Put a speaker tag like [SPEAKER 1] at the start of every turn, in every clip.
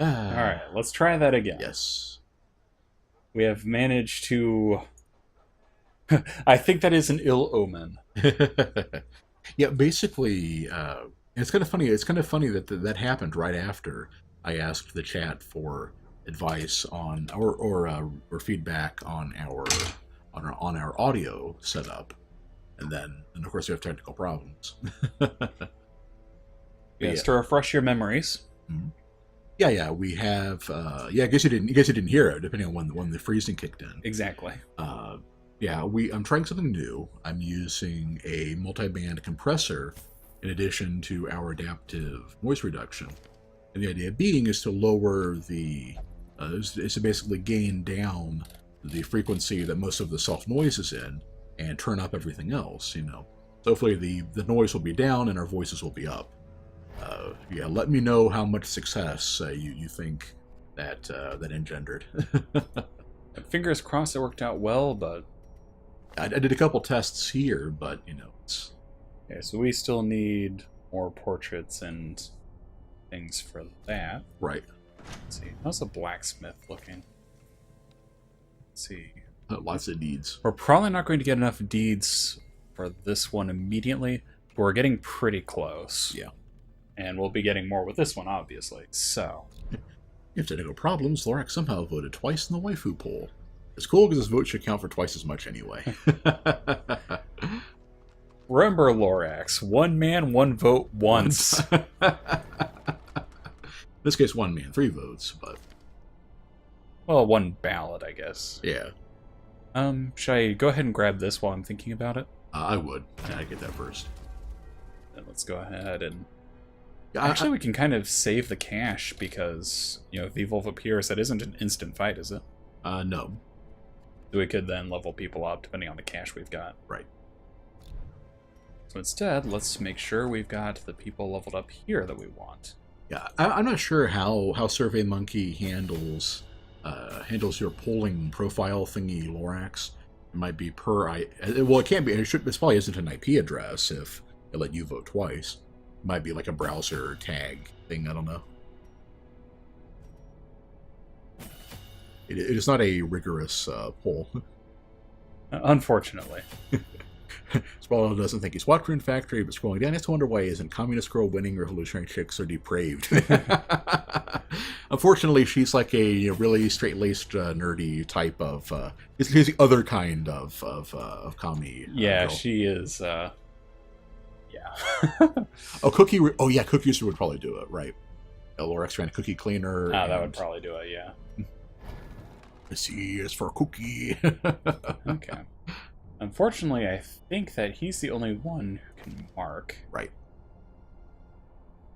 [SPEAKER 1] Alright, let's try that again.
[SPEAKER 2] Yes.
[SPEAKER 1] We have managed to... I think that is an ill omen.
[SPEAKER 2] Yeah, basically, it's kind of funny. It's kind of funny that that happened right after I asked the chat for advice on or feedback on our audio setup, and of course we have technical problems.
[SPEAKER 1] Yes,
[SPEAKER 2] Yeah.
[SPEAKER 1] to refresh your memories.
[SPEAKER 2] Mhm. Yeah, we have. Yeah, I guess you didn't. I guess you didn't hear it, depending on when the freezing kicked in.
[SPEAKER 1] Exactly.
[SPEAKER 2] Yeah, I'm trying something new. I'm using a multi-band compressor in addition to our adaptive noise reduction. And the idea being is to lower is to basically gain down the frequency that most of the soft noise is in and turn up everything else, So hopefully the noise will be down and our voices will be up. Yeah, let me know how much success you think that engendered.
[SPEAKER 1] Fingers crossed it worked out well, but...
[SPEAKER 2] I did a couple tests here, but it's
[SPEAKER 1] Okay, so we still need more portraits and things for that.
[SPEAKER 2] right.
[SPEAKER 1] Let's see. How's the blacksmith looking? Let's see.
[SPEAKER 2] Lots of needs.
[SPEAKER 1] We're probably not going to get enough deeds for this one immediately, but we're getting pretty close.
[SPEAKER 2] Yeah.
[SPEAKER 1] And we'll be getting more with this one, obviously. So.
[SPEAKER 2] If technical problems, Lorax somehow voted twice in the waifu poll. It's cool because his vote should count for twice as much anyway.
[SPEAKER 1] Remember, Lorax, one man, one vote once.
[SPEAKER 2] In this case, one man, 3 votes, but
[SPEAKER 1] Well, one ballot, I guess.
[SPEAKER 2] yeah.
[SPEAKER 1] Should I go ahead and grab this while I'm thinking about it?
[SPEAKER 2] I would. I'd get that first.
[SPEAKER 1] Then let's go ahead and...
[SPEAKER 2] Yeah,
[SPEAKER 1] Actually, we can kind of save the cash because, if Evolve appears, that isn't an instant fight, is it?
[SPEAKER 2] No.
[SPEAKER 1] So we could then level people up depending on the cash we've got.
[SPEAKER 2] Right.
[SPEAKER 1] So instead, let's make sure we've got the people leveled up here that we want.
[SPEAKER 2] Yeah, I'm not sure how SurveyMonkey handles your polling profile thingy, Lorax. It might be well, it can't be. This probably isn't an IP address if they let you vote twice. It might be like a browser tag thing. I don't know. It is not a rigorous poll.
[SPEAKER 1] Unfortunately.
[SPEAKER 2] Swallow doesn't think he's watched Rune Factory, but scrolling down, he has to wonder why isn't Communist Girl winning, revolutionary chicks are depraved. Unfortunately, she's like a really straight-laced, nerdy type of. He's the other kind of commie.
[SPEAKER 1] Yeah,
[SPEAKER 2] girl.
[SPEAKER 1] she is. Yeah.
[SPEAKER 2] Oh, Cookie. Oh, yeah, Cookie would probably do it, right? Lorax ran Cookie Cleaner.
[SPEAKER 1] Oh, that would probably do it. Yeah.
[SPEAKER 2] C is for Cookie.
[SPEAKER 1] Okay. Unfortunately, I think that he's the only one who can mark.
[SPEAKER 2] Right.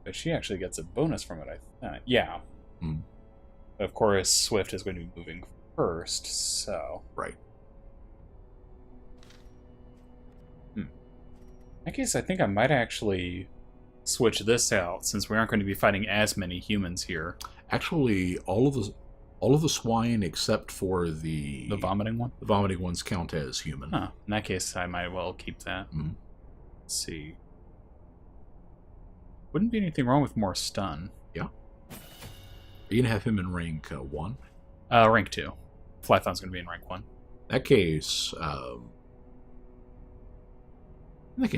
[SPEAKER 1] But she actually gets a bonus from it, I think. Yeah.
[SPEAKER 2] Hmm.
[SPEAKER 1] Of course, Swift is going to be moving first, so...
[SPEAKER 2] Right.
[SPEAKER 1] In that case, I think I might actually switch this out, since we aren't going to be fighting as many humans here.
[SPEAKER 2] Actually, all of the swine except for the
[SPEAKER 1] vomiting one?
[SPEAKER 2] The vomiting ones count as human.
[SPEAKER 1] Huh. In that case, I might well keep that.
[SPEAKER 2] Mm-hmm.
[SPEAKER 1] Let's see. Wouldn't be anything wrong with more stun.
[SPEAKER 2] Yeah. Are you going to have him in rank 1?
[SPEAKER 1] Rank 2. Flython's going to be in rank 1.
[SPEAKER 2] In that case,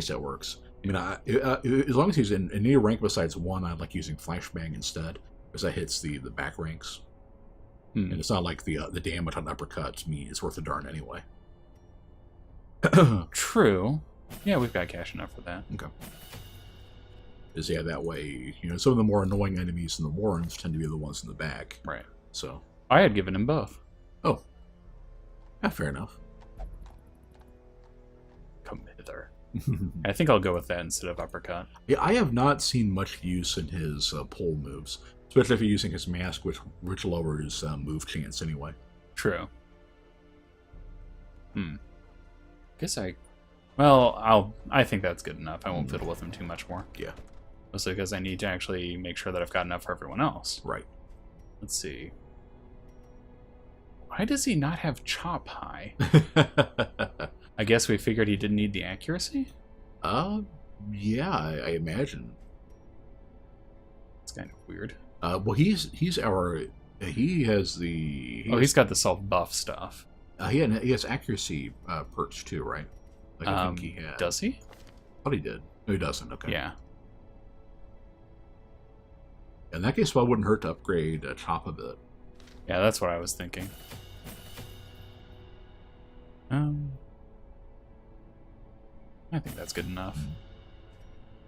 [SPEAKER 2] that works. I mean, as long as he's in any rank besides 1, I like using Flashbang instead, because that hits the back ranks. And it's not like the damage on uppercuts mean it's worth a darn anyway.
[SPEAKER 1] True. Yeah, we've got cash enough for that.
[SPEAKER 2] Okay. Because, yeah, that way, some of the more annoying enemies in the Warrens tend to be the ones in the back.
[SPEAKER 1] Right.
[SPEAKER 2] So.
[SPEAKER 1] I had given him both.
[SPEAKER 2] Oh. Yeah, fair enough.
[SPEAKER 1] Come hither. I think I'll go with that instead of uppercut.
[SPEAKER 2] Yeah, I have not seen much use in his pole moves. Especially if you're using his mask, which lowers move chance anyway.
[SPEAKER 1] True. Guess I think that's good enough. I won't fiddle with him too much more.
[SPEAKER 2] Yeah.
[SPEAKER 1] Mostly because I need to actually make sure that I've got enough for everyone else.
[SPEAKER 2] Right.
[SPEAKER 1] Let's see. Why does he not have chop high? I guess we figured he didn't need the accuracy?
[SPEAKER 2] Yeah, I imagine.
[SPEAKER 1] It's kind of weird.
[SPEAKER 2] Well, he's our he has the
[SPEAKER 1] He's got the self buff stuff.
[SPEAKER 2] he has accuracy perch too, right? Like I think he had.
[SPEAKER 1] Does he?
[SPEAKER 2] But he did. No, he doesn't. Okay.
[SPEAKER 1] Yeah.
[SPEAKER 2] In that case, well, it wouldn't hurt to upgrade Chop a bit.
[SPEAKER 1] Yeah, that's what I was thinking. I think that's good enough.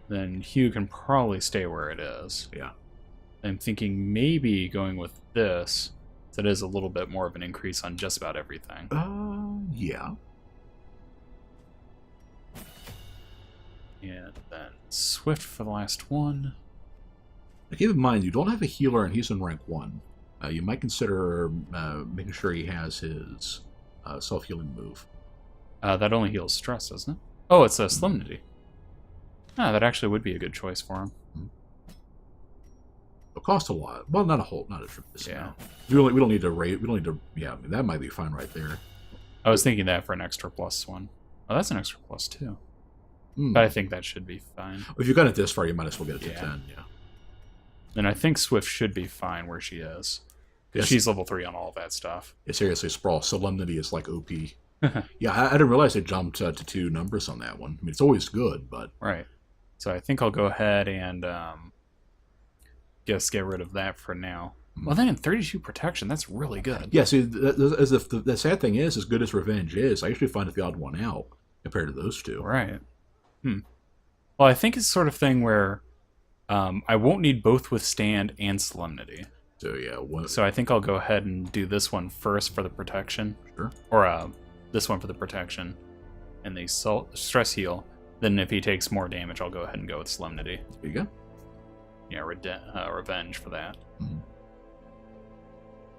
[SPEAKER 1] Then Hugh can probably stay where it is.
[SPEAKER 2] Yeah.
[SPEAKER 1] I'm thinking maybe going with this. That is a little bit more of an increase on just about everything.
[SPEAKER 2] Yeah.
[SPEAKER 1] And then Swift for the last one.
[SPEAKER 2] Now, keep in mind, you don't have a healer and he's in rank 1. You might consider making sure he has his self-healing move.
[SPEAKER 1] That only heals stress, doesn't it? Oh, it's a Solemnity. Ah, that actually would be a good choice for him.
[SPEAKER 2] It'll cost a lot. Well, not a tremendous
[SPEAKER 1] Yeah.
[SPEAKER 2] amount. We don't need to rate. We don't need to. Yeah, I mean, that might be fine right there.
[SPEAKER 1] I was thinking that for an extra +1. Oh, that's an extra +2. But I think that should be fine.
[SPEAKER 2] If you've got it this far, you might as well get it to
[SPEAKER 1] Yeah.
[SPEAKER 2] 10. Yeah.
[SPEAKER 1] Then I think Swift should be fine where she is. Because
[SPEAKER 2] Yes.
[SPEAKER 1] she's level 3 on all of that stuff.
[SPEAKER 2] Yeah, seriously, Sprawl. Solemnity is like OP. Yeah, I didn't realize it jumped to 2 numbers on that one. I mean, it's always good, but...
[SPEAKER 1] Right. So I think I'll go ahead and just get rid of that for now. Well, then 32 protection, that's really good.
[SPEAKER 2] Yeah, see, as if the sad thing is, as good as Revenge is, I actually find it the odd one out compared to those two.
[SPEAKER 1] Right. Well, I think it's sort of thing where I won't need both Withstand and Solemnity.
[SPEAKER 2] So, yeah.
[SPEAKER 1] So I think I'll go ahead and do this one first for the protection.
[SPEAKER 2] Sure.
[SPEAKER 1] Or this one for the protection. And the stress heal. Then if he takes more damage, I'll go ahead and go with Solemnity.
[SPEAKER 2] There you go.
[SPEAKER 1] Yeah, Revenge for that.
[SPEAKER 2] Mhm.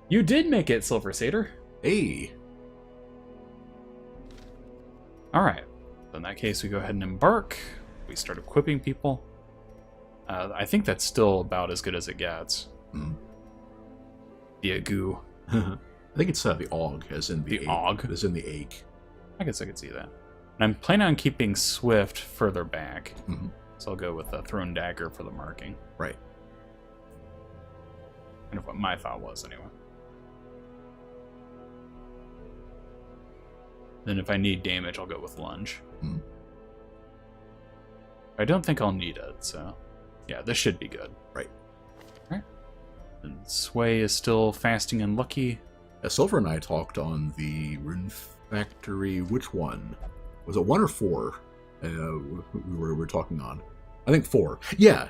[SPEAKER 1] You did make it, Silver Satyr.
[SPEAKER 2] Hey!
[SPEAKER 1] Alright. In that case, we go ahead and embark. We start equipping people. I think that's still about as good as it gets. The Agoo.
[SPEAKER 2] I think it's the Aug, as in the
[SPEAKER 1] Aug?
[SPEAKER 2] as in the Ache.
[SPEAKER 1] I guess I could see that. And I'm planning on keeping Swift further back. So I'll go with the Thrown Dagger for the marking.
[SPEAKER 2] Right.
[SPEAKER 1] Kind of what my thought was, anyway. Then if I need damage, I'll go with Lunge. I don't think I'll need it, so... Yeah, this should be good.
[SPEAKER 2] Right.
[SPEAKER 1] Alright. And Sway is still fasting and lucky.
[SPEAKER 2] Silver and I talked on the Rune Factory. Which one? Was it 1 or 4? We were talking on. I think 4. Yeah.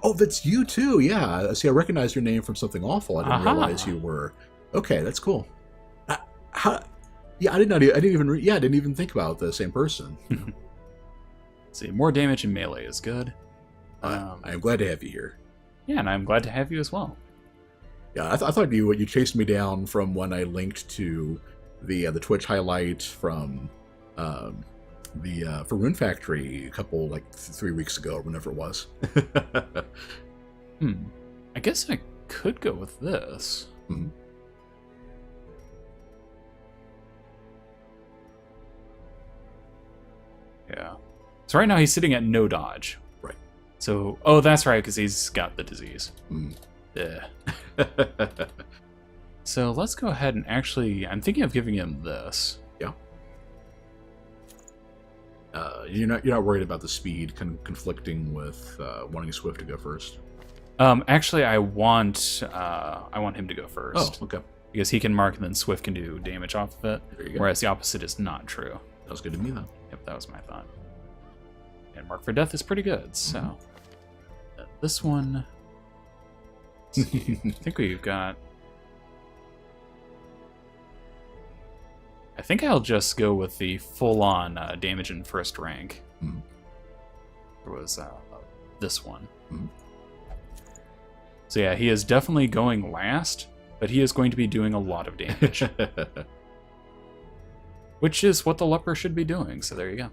[SPEAKER 2] Oh, that's you too. Yeah. See, I recognized your name from something awful. I didn't realize you were. Okay, that's cool. Yeah, I didn't even think about the same person.
[SPEAKER 1] See, more damage in melee is good.
[SPEAKER 2] I am glad to have you here.
[SPEAKER 1] Yeah, and I'm glad to have you as well.
[SPEAKER 2] Yeah, I thought you chased me down from when I linked to the Twitch highlight from for Rune Factory a couple 3 weeks ago or whenever it was.
[SPEAKER 1] I guess I could go with this. Yeah. So right now he's sitting at no dodge.
[SPEAKER 2] Right.
[SPEAKER 1] So, oh, that's right, because he's got the disease. Yeah. So let's go ahead and actually, I'm thinking of giving him this.
[SPEAKER 2] Yeah. You're not worried about the speed conflicting with wanting Swift to go first.
[SPEAKER 1] Actually, I want him to go first.
[SPEAKER 2] Oh, okay.
[SPEAKER 1] Because he can mark and then Swift can do damage off of it.
[SPEAKER 2] There you go.
[SPEAKER 1] Whereas the opposite is not true.
[SPEAKER 2] That was good to me, though.
[SPEAKER 1] Yep, that was my thought. And Mark for Death is pretty good, so... This one... I think we've got... I think I'll just go with the full-on damage in first rank. There was this one. So yeah, he is definitely going last, but he is going to be doing a lot of damage. Which is what the leper should be doing, so there you go.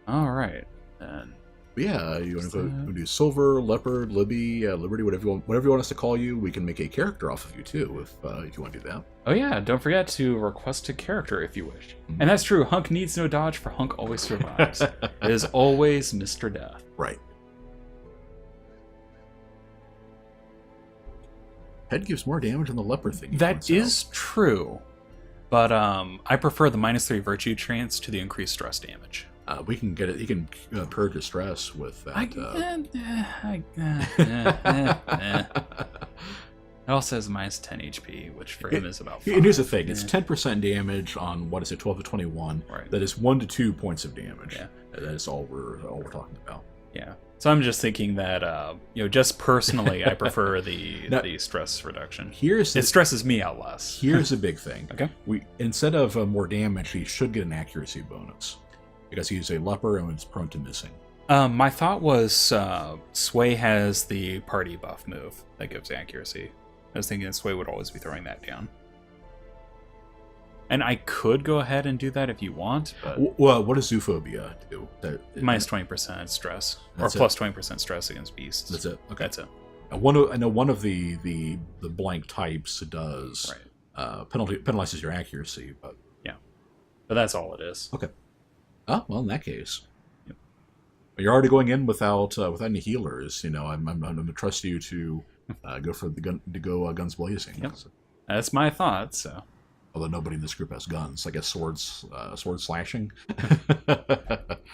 [SPEAKER 1] Alright, then...
[SPEAKER 2] Yeah, you want to do Silver, Leopard, Libby, Liberty, whatever you want us to call you. We can make a character off of you, too, if you want to do that.
[SPEAKER 1] Oh yeah, don't forget to request a character if you wish. And that's true, Hunk needs no dodge, for Hunk always survives. It is always Mr. Death.
[SPEAKER 2] Right. Head gives more damage than the leper thing.
[SPEAKER 1] That is true, but I prefer the -3 virtue trance to the increased stress damage.
[SPEAKER 2] We can get it. You can purge the stress with that.
[SPEAKER 1] It also has -10 HP, which for him is about 5.
[SPEAKER 2] And here's the thing: it's 10% damage on what is it, 12 to 21.
[SPEAKER 1] Right.
[SPEAKER 2] That is 1 to 2 points of damage.
[SPEAKER 1] Yeah.
[SPEAKER 2] That is all we're talking about.
[SPEAKER 1] Yeah. So I'm just thinking that just personally, I prefer the stress reduction. It stresses me out less.
[SPEAKER 2] Here's a big thing.
[SPEAKER 1] Okay.
[SPEAKER 2] Instead of more damage, he should get an accuracy bonus because he's a leper and is prone to missing.
[SPEAKER 1] My thought was Sway has the party buff move that gives accuracy. I was thinking that Sway would always be throwing that down. And I could go ahead and do that if you want, but...
[SPEAKER 2] Well, what does Zoophobia do?
[SPEAKER 1] Minus 20% stress. Or plus 20% stress against beasts.
[SPEAKER 2] That's it? Okay.
[SPEAKER 1] That's it.
[SPEAKER 2] I know one of the blank types does penalizes your accuracy, but...
[SPEAKER 1] Yeah. But that's all it is.
[SPEAKER 2] Okay. Oh, well, in that case... Yep. You're already going in without any healers. I'm going to trust you to go for the gun, guns blazing.
[SPEAKER 1] Yep. So. That's my thought, so...
[SPEAKER 2] Although nobody in this group has guns. I guess swords slashing.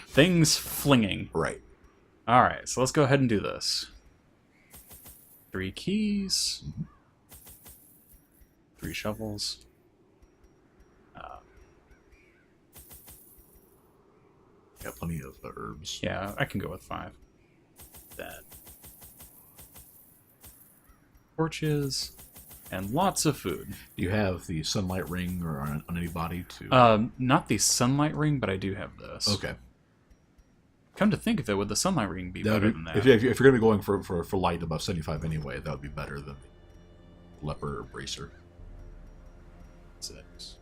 [SPEAKER 1] Things flinging.
[SPEAKER 2] Right.
[SPEAKER 1] Alright, so let's go ahead and do this. 3 keys. 3 shovels.
[SPEAKER 2] Got plenty of herbs.
[SPEAKER 1] Yeah, I can go with 5. That. Torches. And lots of food.
[SPEAKER 2] Do you have the sunlight ring or on anybody to...
[SPEAKER 1] Not the sunlight ring, but I do have this.
[SPEAKER 2] Okay.
[SPEAKER 1] Come to think of it, would the sunlight ring be better than that?
[SPEAKER 2] If you're going to be going for light above 75 anyway, that would be better than the leper bracer.
[SPEAKER 1] 6.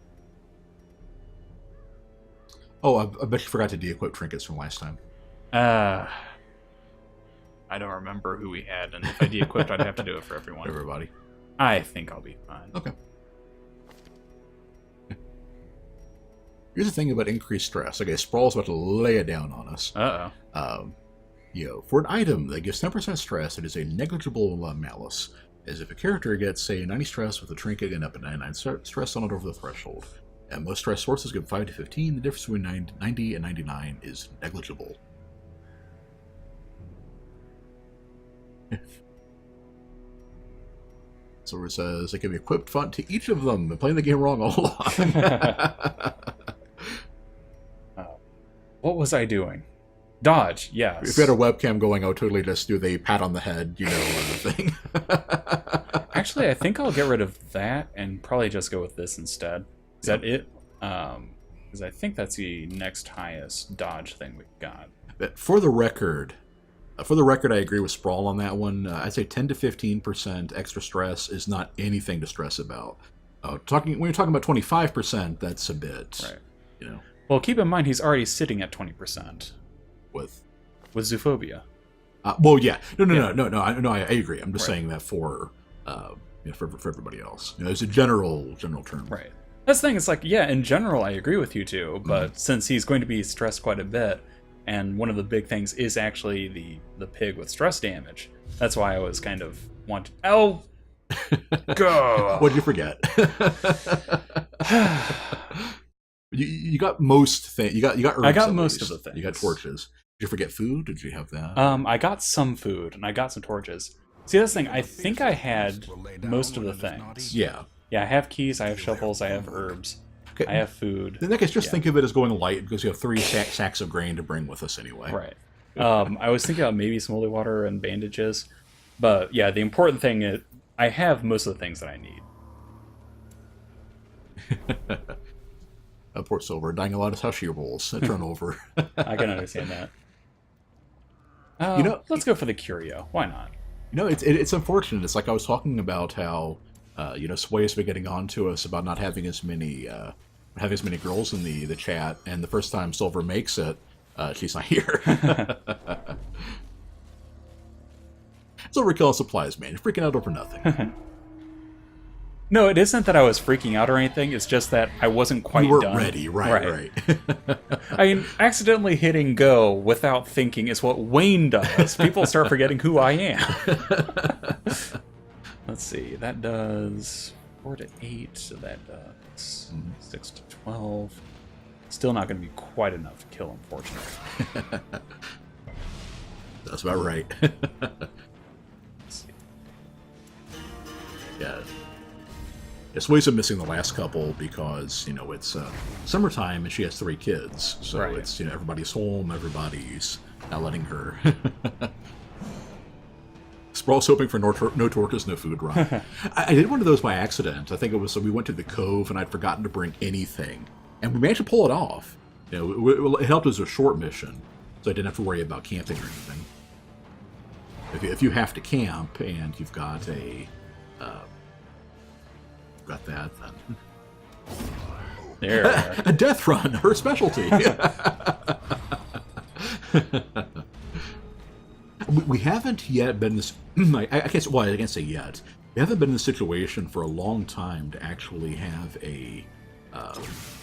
[SPEAKER 2] Oh, I bet you forgot to de-equip trinkets from last time.
[SPEAKER 1] I don't remember who we had, and if I de-equipped, I'd have to do it for everyone.
[SPEAKER 2] Everybody.
[SPEAKER 1] I think I'll be fine.
[SPEAKER 2] Okay. Here's the thing about increased stress. Okay, Sprawl's about to lay it down on us.
[SPEAKER 1] Uh-oh.
[SPEAKER 2] For an item that gives 10% stress, it is a negligible malice. As if a character gets, say, 90 stress with a trinket and up at 99 stress on it over the threshold. And most stress sources give 5 to 15. The difference between 90 and 99 is negligible. So it says it can be equipped font to each of them. Been playing the game wrong all along.
[SPEAKER 1] What was I doing? Dodge, yes.
[SPEAKER 2] If you had a webcam going, I would totally just do the pat on the head, thing.
[SPEAKER 1] Actually, I think I'll get rid of that and probably just go with this instead. Is that it? Because I think that's the next highest dodge thing we've got.
[SPEAKER 2] For the record, I agree with Sprawl on that one. I'd say 10 to 15% extra stress is not anything to stress about. When you're talking about 25%, that's a bit,
[SPEAKER 1] right? Well, keep in mind he's already sitting at 20%
[SPEAKER 2] with
[SPEAKER 1] Zoophobia.
[SPEAKER 2] Well, yeah, no. I agree. I'm just saying that for everybody else. It's a general term.
[SPEAKER 1] Right. That's the thing. It's like, yeah, in general, I agree with you too. But since he's going to be stressed quite a bit. And one of the big things is actually the pig with stress damage. That's why I was kind of wanting... Oh! Go!
[SPEAKER 2] What'd you forget? you got most things. You got herbs.
[SPEAKER 1] I got most of the things.
[SPEAKER 2] You got torches. Did you forget food? Did you have that?
[SPEAKER 1] I got some food, and I got some torches. See, that's the thing. I think I had most of the things.
[SPEAKER 2] Yeah.
[SPEAKER 1] Yeah, I have keys, I have shovels, I have herbs. Okay. I have food.
[SPEAKER 2] In that case, just think of it as going light because you have 3 sacks of grain to bring with us anyway.
[SPEAKER 1] Right. I was thinking about maybe some holy water and bandages. But yeah, the important thing is I have most of the things that I need.
[SPEAKER 2] Poor Silver, dying a lot of Tushy rolls that turn over.
[SPEAKER 1] I can understand that. Let's go for the curio. Why not?
[SPEAKER 2] It's unfortunate. It's like I was talking about how, Sway has been getting on to us about not having as many girls in the chat, and the first time Silver makes it, she's not here. Silver killing supplies, man. You're freaking out over nothing.
[SPEAKER 1] No, it isn't that I was freaking out or anything. It's just that I wasn't quite
[SPEAKER 2] you weren't
[SPEAKER 1] done.
[SPEAKER 2] ready, right.
[SPEAKER 1] I mean, accidentally hitting go without thinking is what Wayne does. People start forgetting who I am. Let's see. That does 4 to 8, so that does 6 to 12. Still not going to be quite enough to kill, unfortunately.
[SPEAKER 2] That's about right.
[SPEAKER 1] Let's see.
[SPEAKER 2] Yeah. Sway's missing the last couple because, you know, it's summertime and she has 3 kids. So
[SPEAKER 1] Right.
[SPEAKER 2] it's, you know, everybody's home, everybody's not letting her. Sprawl's hoping for no tortas, no food run. I did one of those by accident. I think it was, so we went to the Cove and I'd forgotten to bring anything. And we managed to pull it off. You know, it helped as a short mission, so I didn't have to worry about camping or anything. If you have to camp and you've got a... got that, then...
[SPEAKER 1] There.
[SPEAKER 2] A death run, her specialty. We haven't yet been in this. I can't say yet. We haven't been in this situation for a long time to actually have a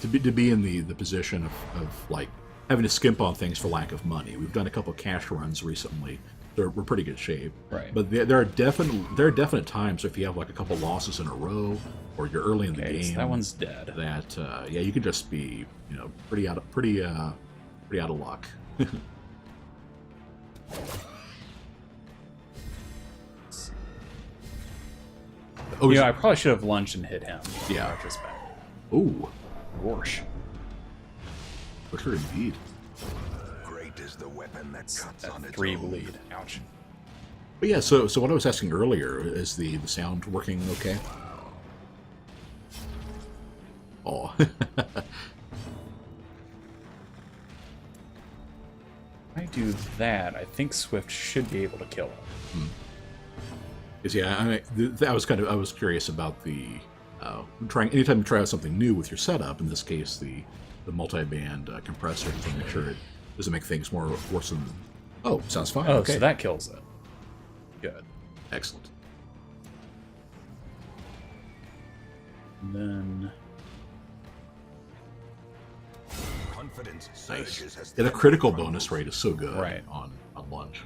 [SPEAKER 2] to be in the position of like having to skimp on things for lack of money. We've done a couple cash runs recently. We're pretty good shape.
[SPEAKER 1] Right.
[SPEAKER 2] But there are definite times if you have like a couple losses in a row or you're early in the game.
[SPEAKER 1] So that one's dead.
[SPEAKER 2] That yeah, you could just be, you know, pretty out of luck.
[SPEAKER 1] Oh, yeah, I probably should have lunged and hit him.
[SPEAKER 2] Yeah.
[SPEAKER 1] In retrospect.
[SPEAKER 2] Ooh,
[SPEAKER 1] Gorsh.
[SPEAKER 2] for sure indeed.
[SPEAKER 3] Great is the weapon that cuts
[SPEAKER 1] That
[SPEAKER 3] on its
[SPEAKER 1] 3
[SPEAKER 3] own.
[SPEAKER 1] bleed. Ouch.
[SPEAKER 2] But yeah, so what I was asking earlier, is the sound working okay? Oh.
[SPEAKER 1] If I do that, I think Swift should be able to kill him.
[SPEAKER 2] Because yeah, I mean, I was curious about the anytime you try out something new with your setup. In this case, the multi-band compressor to make sure it doesn't make things worse than. Oh, sounds fine.
[SPEAKER 1] Oh,
[SPEAKER 2] okay.
[SPEAKER 1] so that kills it. Good.
[SPEAKER 2] Excellent.
[SPEAKER 1] And then
[SPEAKER 3] Confidence
[SPEAKER 2] Nice.
[SPEAKER 3] surges as
[SPEAKER 2] Yeah, the critical bonus rate is so good
[SPEAKER 1] Right.
[SPEAKER 2] on lunge.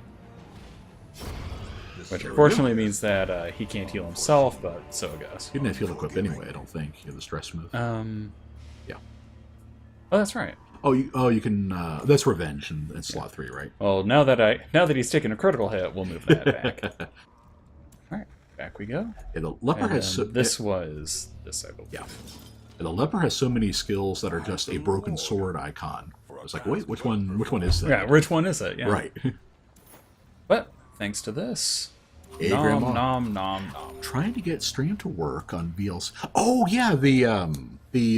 [SPEAKER 1] which unfortunately means that he can't heal himself, but so it goes.
[SPEAKER 2] You didn't have field equip anyway, I don't think. You have the stress move. Yeah.
[SPEAKER 1] Oh, that's right.
[SPEAKER 2] You can. That's revenge in slot 3, right?
[SPEAKER 1] Well, now that he's taken a critical hit, we'll move that back. All right, back we go.
[SPEAKER 2] Yeah, the leper
[SPEAKER 1] And
[SPEAKER 2] has so,
[SPEAKER 1] this was this, I believe.
[SPEAKER 2] yeah. And the leper has so many skills that are just a broken sword icon. I was like, wait, which one is that?
[SPEAKER 1] Yeah, which one is it? Yeah.
[SPEAKER 2] Right.
[SPEAKER 1] But thanks to this,
[SPEAKER 2] Hey,
[SPEAKER 1] nom
[SPEAKER 2] Grandma.
[SPEAKER 1] nom nom nom.
[SPEAKER 2] Trying to get stream to work on VLC. Oh yeah, the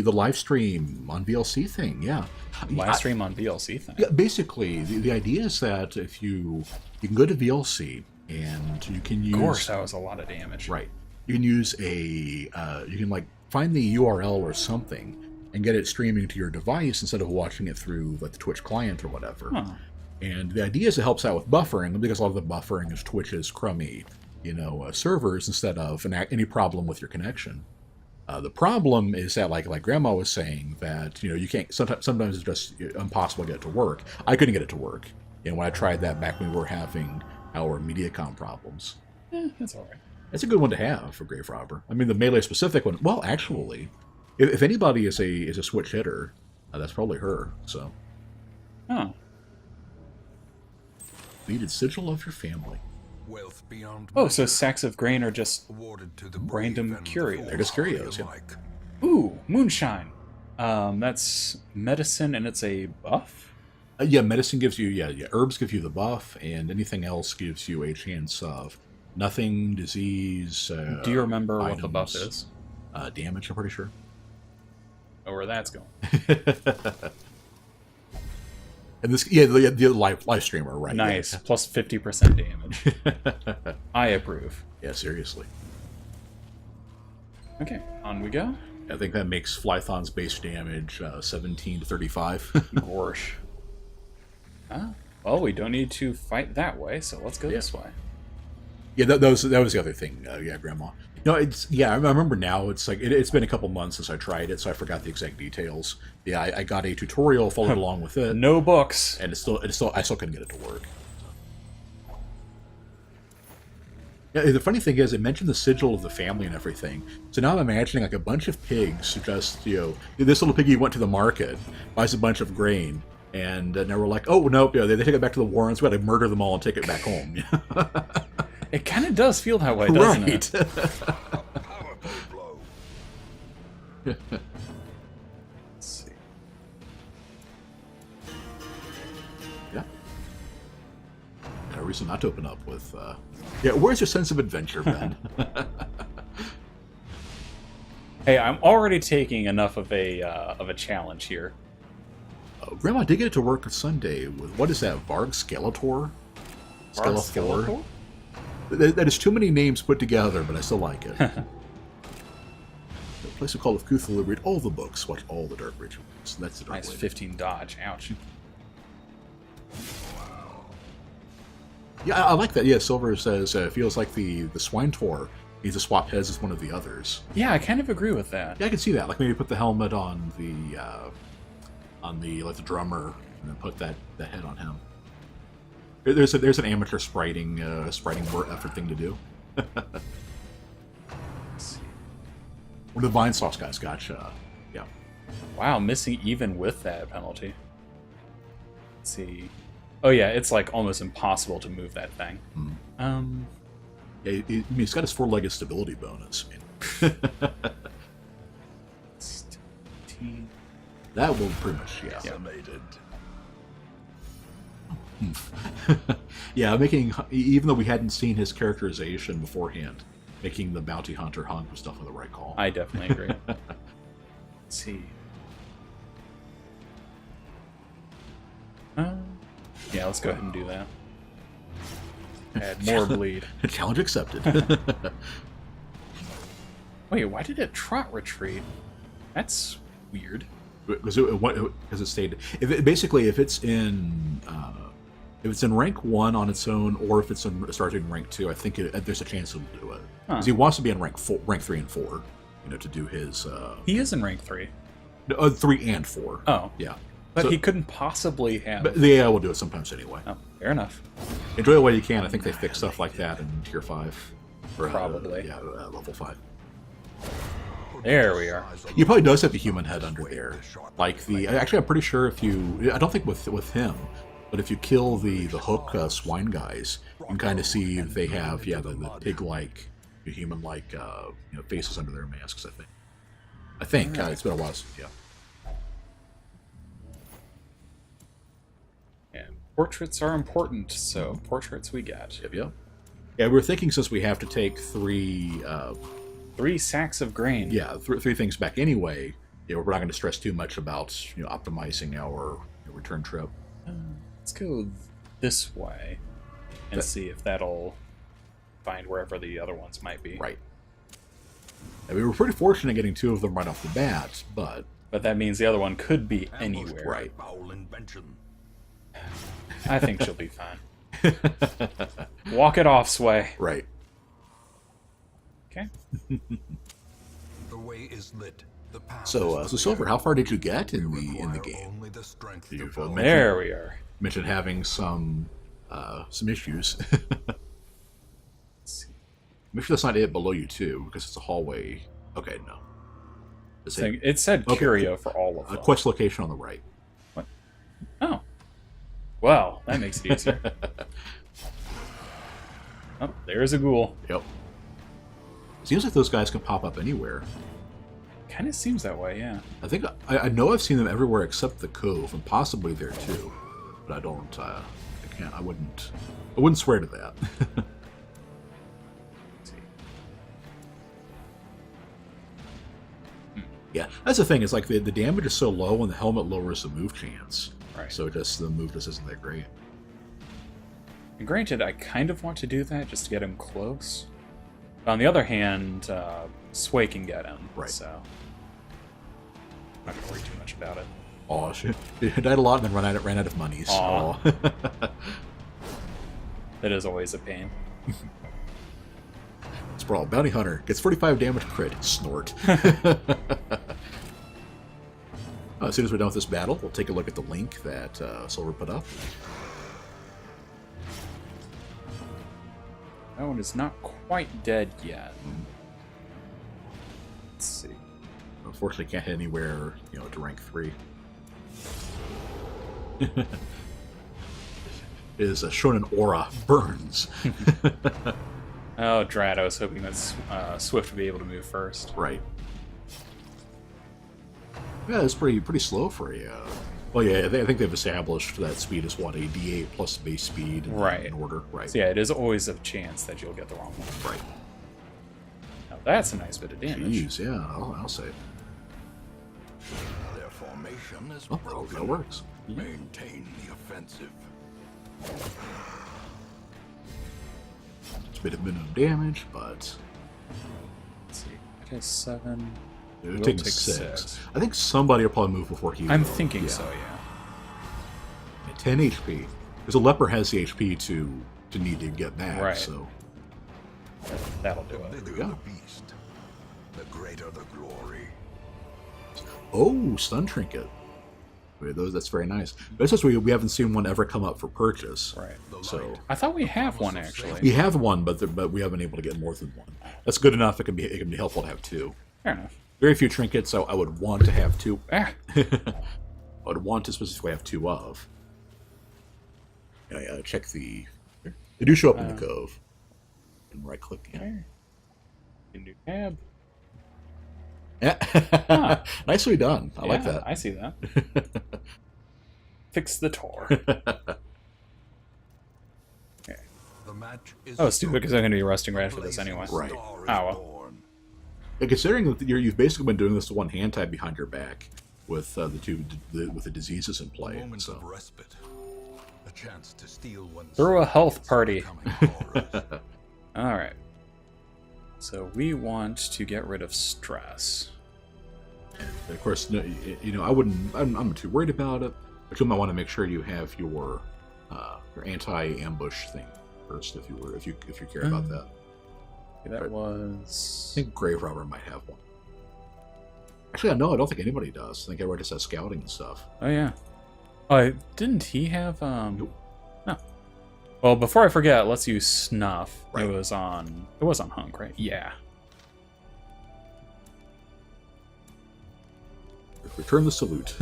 [SPEAKER 2] live stream on VLC thing. Yeah.
[SPEAKER 1] Live stream on VLC thing.
[SPEAKER 2] Yeah, basically, the idea is that if you can go to VLC and you can use.
[SPEAKER 1] Of course, that was a lot of damage.
[SPEAKER 2] Right. You can use you can like find the URL or something and get it streaming to your device instead of watching it through like the Twitch client or whatever.
[SPEAKER 1] Huh.
[SPEAKER 2] And the idea is it helps out with buffering because a lot of the buffering is Twitch's crummy, servers instead of any problem with your connection. The problem is that, like Grandma was saying, that you can't. Sometimes it's just impossible to get it to work. I couldn't get it to work. When I tried that back when we were having our MediaCom problems.
[SPEAKER 1] That's all right.
[SPEAKER 2] That's a good one to have for Grave Robber. I mean, the melee specific one. Well, actually, if anybody is a switch hitter, that's probably her. So,
[SPEAKER 1] Oh.
[SPEAKER 2] needed sigil of your family.
[SPEAKER 3] Wealth beyond
[SPEAKER 1] Oh, so
[SPEAKER 3] measure,
[SPEAKER 1] sacks of grain are just
[SPEAKER 3] awarded to the
[SPEAKER 1] random
[SPEAKER 3] brave and the
[SPEAKER 1] curios.
[SPEAKER 2] They're just curios, yeah.
[SPEAKER 3] alike.
[SPEAKER 1] ooh moonshine. That's medicine and it's a buff.
[SPEAKER 2] Yeah, medicine gives you herbs give you the buff, and anything else gives you a chance of nothing, disease.
[SPEAKER 1] Do you remember what the
[SPEAKER 2] items,
[SPEAKER 1] buff is?
[SPEAKER 2] Damage, I'm pretty sure.
[SPEAKER 1] Or where that's going?
[SPEAKER 2] And this, the live streamer, right?
[SPEAKER 1] Nice. Plus 50% damage. I approve.
[SPEAKER 2] Yeah, seriously.
[SPEAKER 1] Okay, on we go.
[SPEAKER 2] I think that makes Flython's base damage 17 to 35.
[SPEAKER 1] Gorsh. Well, we don't need to fight that way, so let's go this way.
[SPEAKER 2] Yeah, that was the other thing. Yeah, Grandma. No, I remember now. It's like it's been a couple months since I tried it, so I forgot the exact details. Yeah, I got a tutorial, followed along with it,
[SPEAKER 1] No books.
[SPEAKER 2] and I still couldn't get it to work. Yeah, the funny thing is, it mentioned the sigil of the family and everything. So now I'm imagining like a bunch of pigs who just, this little piggy went to the market, buys a bunch of grain, and now we're like, oh, nope, they take it back to the Warrens. We got to murder them all and take it back home.
[SPEAKER 1] It kind of does feel that way, doesn't it?
[SPEAKER 3] A powerful blow.
[SPEAKER 1] Let's see.
[SPEAKER 2] Yeah. No reason not to open up with, where's your sense of adventure, Ben?
[SPEAKER 1] Hey, I'm already taking enough of a challenge here.
[SPEAKER 2] Grandma did get it to work Sunday with, what is that, Varg Skeletor?
[SPEAKER 1] Skeletor?
[SPEAKER 2] That is too many names put together, but I still like it. The place we call Cthulhu, read all the books, watch all the Dark Rituals. That's the dark
[SPEAKER 1] Nice
[SPEAKER 2] way.
[SPEAKER 1] 15 dodge. Ouch.
[SPEAKER 2] Yeah, I like that. Yeah, Silver says feels like the swine tour needs to swap heads as one of the others.
[SPEAKER 1] Yeah, I kind of agree with that.
[SPEAKER 2] Yeah, I can see that. Like maybe put the helmet on the the drummer, and then put that head on him. There's an amateur spriting effort thing to do. One of the Vine Sauce guys, gotcha. Yeah.
[SPEAKER 1] Wow, missing even with that penalty. Let's see. Oh yeah, it's like almost impossible to move that thing.
[SPEAKER 2] Yeah, he's got his 4-legged stability bonus. I mean. That will pretty much, yeah.
[SPEAKER 3] Decimated.
[SPEAKER 2] Yeah, even though we hadn't seen his characterization beforehand, making the bounty hunter hunk was definitely the right call.
[SPEAKER 1] I definitely agree. Let's see. Yeah, let's go ahead and do that. Add more bleed.
[SPEAKER 2] Challenge accepted.
[SPEAKER 1] Wait, why did it trot retreat? That's weird.
[SPEAKER 2] Because it stayed. If it's in rank 1 on its own, or if it's starting rank 2, I think there's a chance it'll do it. Because he wants to be in rank 3 and 4, to do his.
[SPEAKER 1] He is in rank 3.
[SPEAKER 2] 3 and 4.
[SPEAKER 1] Oh,
[SPEAKER 2] yeah.
[SPEAKER 1] But he couldn't possibly have.
[SPEAKER 2] But the AI will do it sometimes anyway.
[SPEAKER 1] Oh, fair enough.
[SPEAKER 2] Enjoy it while you can. I think they fix stuff like that in tier 5. Or,
[SPEAKER 1] Probably.
[SPEAKER 2] Level 5.
[SPEAKER 1] There we are.
[SPEAKER 2] He probably does have the human head under there. Like actually, I'm pretty sure if I don't think with him, but if you kill the hook swine guys, you can kind of see if they have the pig-like, human-like faces under their masks. I think it's been a while. Yeah.
[SPEAKER 1] And portraits are important, so portraits we got.
[SPEAKER 2] Yep. Yeah, we're thinking since we have to take 3
[SPEAKER 1] sacks of grain.
[SPEAKER 2] Yeah, 3 things back anyway. We're not going to stress too much about optimizing our return trip.
[SPEAKER 1] Let's go this way and see if that'll find wherever the other ones might be.
[SPEAKER 2] Right. And we were pretty fortunate getting 2 of them right off the bat, but
[SPEAKER 1] that means the other one could be anywhere.
[SPEAKER 2] Right.
[SPEAKER 3] Foul invention.
[SPEAKER 1] I think she'll be fine. Walk it off, Sway.
[SPEAKER 2] Right.
[SPEAKER 1] Okay.
[SPEAKER 3] The way is lit. The path
[SPEAKER 2] So
[SPEAKER 3] is
[SPEAKER 2] Silver, how far did you get in the
[SPEAKER 3] require
[SPEAKER 2] game?
[SPEAKER 3] Only the strength
[SPEAKER 2] You've,
[SPEAKER 3] to follow.
[SPEAKER 1] There we are.
[SPEAKER 2] Mentioned having some issues.
[SPEAKER 1] Let's see.
[SPEAKER 2] Make sure that's not it below you too, because it's a hallway. Okay, no.
[SPEAKER 1] It said Curio for all of them.
[SPEAKER 2] A quest location on the right.
[SPEAKER 1] What? Oh. Well, that makes it easier. Oh, there's a ghoul.
[SPEAKER 2] Yep. Seems like those guys can pop up anywhere.
[SPEAKER 1] Kind of seems that way, yeah.
[SPEAKER 2] I think I know I've seen them everywhere except the cove, and possibly there too. But I don't. I can't. I wouldn't swear to that.
[SPEAKER 1] Let's see.
[SPEAKER 2] Yeah, that's the thing. Is like the damage is so low, and the helmet lowers the move chance.
[SPEAKER 1] Right.
[SPEAKER 2] So the move just isn't that great.
[SPEAKER 1] And granted, I kind of want to do that just to get him close. On the other hand, Sway can get him.
[SPEAKER 2] Right.
[SPEAKER 1] So I'm not gonna worry too much about it.
[SPEAKER 2] Oh shit! It died a lot and then ran out of money. So.
[SPEAKER 1] Aw. That is always a pain.
[SPEAKER 2] Sprawl, bounty hunter gets 45 damage crit. Snort. As soon as we're done with this battle, we'll take a look at the link that Silver put up.
[SPEAKER 1] That one is not quite dead yet. Let's see.
[SPEAKER 2] Unfortunately, can't hit anywhere, to rank 3. Is shown an aura burns.
[SPEAKER 1] Oh, drat! I was hoping that Swift would be able to move first.
[SPEAKER 2] Right. Yeah, it's pretty slow for you. Well, yeah, I think they've established that speed is what, a D8 plus base speed in order, right?
[SPEAKER 1] So yeah, it is always a chance that you'll get the wrong one.
[SPEAKER 2] Right.
[SPEAKER 1] Now that's a nice bit of damage.
[SPEAKER 2] Jeez, yeah, I'll say.
[SPEAKER 3] Their formation is
[SPEAKER 2] That
[SPEAKER 3] broken.
[SPEAKER 2] works.
[SPEAKER 3] Maintain the offensive.
[SPEAKER 2] It's a bit of minimum damage, but
[SPEAKER 1] Let's see. It is 7.
[SPEAKER 2] it'll
[SPEAKER 1] We'll
[SPEAKER 2] take
[SPEAKER 1] take
[SPEAKER 2] 6.
[SPEAKER 1] 6.
[SPEAKER 2] I think somebody will probably move before he.
[SPEAKER 1] I'm
[SPEAKER 2] will.
[SPEAKER 1] thinking
[SPEAKER 2] Yeah.
[SPEAKER 1] so, yeah.
[SPEAKER 2] At 10 HP. Because a leper has the HP to need to get back,
[SPEAKER 1] Right.
[SPEAKER 2] so.
[SPEAKER 1] That'll do
[SPEAKER 3] The
[SPEAKER 1] it.
[SPEAKER 3] bigger
[SPEAKER 2] go.
[SPEAKER 3] the beast, the greater the glory.
[SPEAKER 2] Oh, stun trinket. Wait, that's very nice. But it's just we haven't seen one ever come up for purchase.
[SPEAKER 1] Right.
[SPEAKER 2] So
[SPEAKER 1] I thought we have one actually.
[SPEAKER 2] we have one, but we haven't been able to get more than one. That's good enough. It can be helpful to have 2.
[SPEAKER 1] Fair enough.
[SPEAKER 2] Very few trinkets, so I would want to have 2.
[SPEAKER 1] Ah,
[SPEAKER 2] I would want to specifically have 2 of. Yeah, check the. They do show up in the cove. And right click. Yeah.
[SPEAKER 1] okay. Can do tab.
[SPEAKER 2] Yeah. Nicely done. I like
[SPEAKER 1] Yeah,
[SPEAKER 2] that.
[SPEAKER 1] I see that. Fix the Tor.
[SPEAKER 3] The match is
[SPEAKER 1] Oh, stupid, because I'm going to be resting right after this anyway.
[SPEAKER 2] Right.
[SPEAKER 1] Oh, well.
[SPEAKER 3] Born.
[SPEAKER 2] And considering that you've basically been doing this to one hand tied behind your back with with the diseases in play.
[SPEAKER 3] Moments
[SPEAKER 2] So.
[SPEAKER 3] of respite. A chance to steal one's
[SPEAKER 1] Throw a health party.
[SPEAKER 3] coming horrors.
[SPEAKER 1] Alright. So we want to get rid of stress.
[SPEAKER 2] And of course, I wouldn't. I'm not too worried about it, but you might want to make sure you have your anti-ambush thing first, if you care about that.
[SPEAKER 1] That was...
[SPEAKER 2] I think Grave Robber might have one. Actually, no, I don't think anybody does. I think everybody just has scouting and stuff.
[SPEAKER 1] Oh, yeah. Oh, didn't he have...
[SPEAKER 2] Nope.
[SPEAKER 1] No. Well, before I forget, let's use Snuff.
[SPEAKER 2] Right.
[SPEAKER 1] It was on Hunk, right? Yeah.
[SPEAKER 2] Return the salute.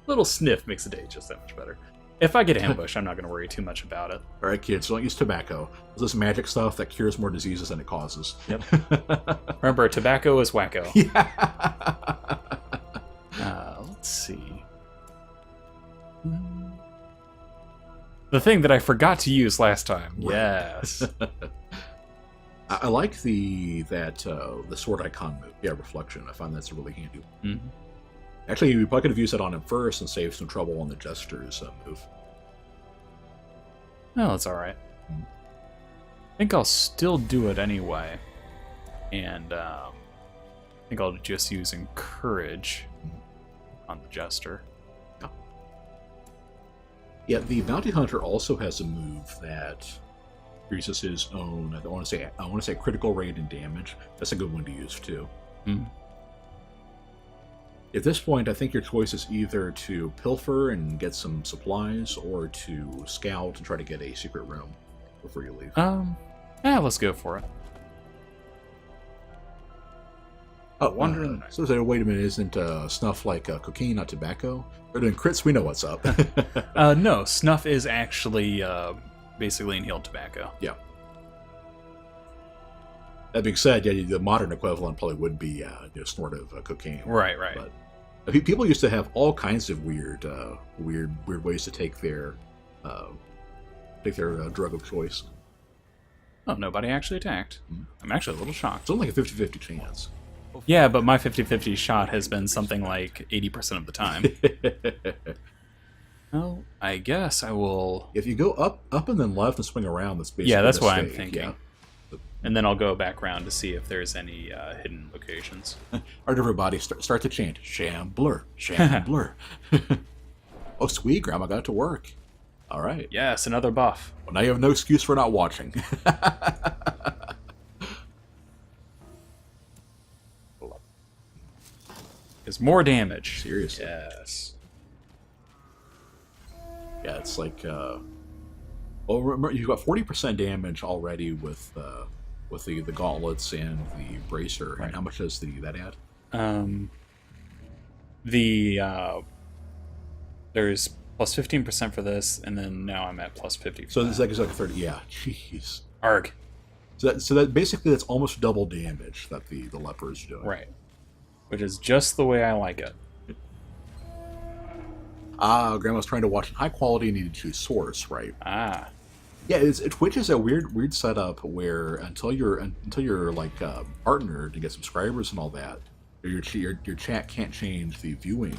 [SPEAKER 1] Little sniff makes the day just that much better. If I get ambushed, I'm not going to worry too much about it.
[SPEAKER 2] All right, kids, don't use tobacco. This magic stuff that cures more diseases than it causes.
[SPEAKER 1] Yep. Remember, tobacco is wacko.
[SPEAKER 2] Yeah.
[SPEAKER 1] Let's see. The thing that I forgot to use last time.
[SPEAKER 2] Right.
[SPEAKER 1] Yes.
[SPEAKER 2] I like the sword icon move. Yeah, reflection. I find that's a really handy one.
[SPEAKER 1] Mhm.
[SPEAKER 2] Actually, we probably could have used that on him first and saved some trouble on the jester's move.
[SPEAKER 1] No, it's alright. I think I'll still do it anyway. And I think I'll just use Encourage on the Jester.
[SPEAKER 2] Yeah, the bounty hunter also has a move that increases his own. I want to say critical rate and damage. That's a good one to use too.
[SPEAKER 1] Mm.
[SPEAKER 2] At this point, I think your choice is either to pilfer and get some supplies, or to scout and try to get a secret room before you leave.
[SPEAKER 1] Yeah, let's go for it.
[SPEAKER 2] Oh,
[SPEAKER 1] Wonder in the Night.
[SPEAKER 2] So wait a minute, isn't snuff like cocaine, not tobacco? They're doing crits, we know what's up.
[SPEAKER 1] No, Snuff is actually basically inhaled tobacco.
[SPEAKER 2] Yeah. That being said, yeah, the modern equivalent probably would be snort of cocaine.
[SPEAKER 1] Right, right.
[SPEAKER 2] But people used to have all kinds of weird ways to take their drug of choice.
[SPEAKER 1] Oh, nobody actually attacked. I'm actually a little shocked.
[SPEAKER 2] It's only like a 50-50 chance.
[SPEAKER 1] Yeah, but my 50-50 shot has been something like 80% of the time. Well, I guess I will...
[SPEAKER 2] If you go up and then left and swing around, that's basically
[SPEAKER 1] Yeah, that's
[SPEAKER 2] a
[SPEAKER 1] what I'm
[SPEAKER 2] mistake,
[SPEAKER 1] thinking.
[SPEAKER 2] yeah.
[SPEAKER 1] And then I'll go back around to see if there's any hidden locations.
[SPEAKER 2] All right, everybody, start to chant. Shambler, Shambler. Oh, sweet, Grandma got to work. All right.
[SPEAKER 1] Yes, another buff.
[SPEAKER 2] Well, now you have no excuse for not watching.
[SPEAKER 1] Is more damage.
[SPEAKER 2] Seriously.
[SPEAKER 1] Yes.
[SPEAKER 2] Yeah, it's like Well, remember, you've got 40% damage already with the gauntlets and the bracer.
[SPEAKER 1] Right.
[SPEAKER 2] And how much does that add?
[SPEAKER 1] There's plus 15% for this, and then now I'm at plus 50.
[SPEAKER 2] So it's like a 30. Yeah, jeez.
[SPEAKER 1] Arg.
[SPEAKER 2] So that basically that's almost double damage that the leper is doing.
[SPEAKER 1] Right. Which is just the way I like it.
[SPEAKER 2] Grandma's trying to watch in high quality and need to choose source, right?
[SPEAKER 1] Ah.
[SPEAKER 2] Yeah, Twitch is a weird setup where until you're like partner to get subscribers and all that, your chat can't change the viewing,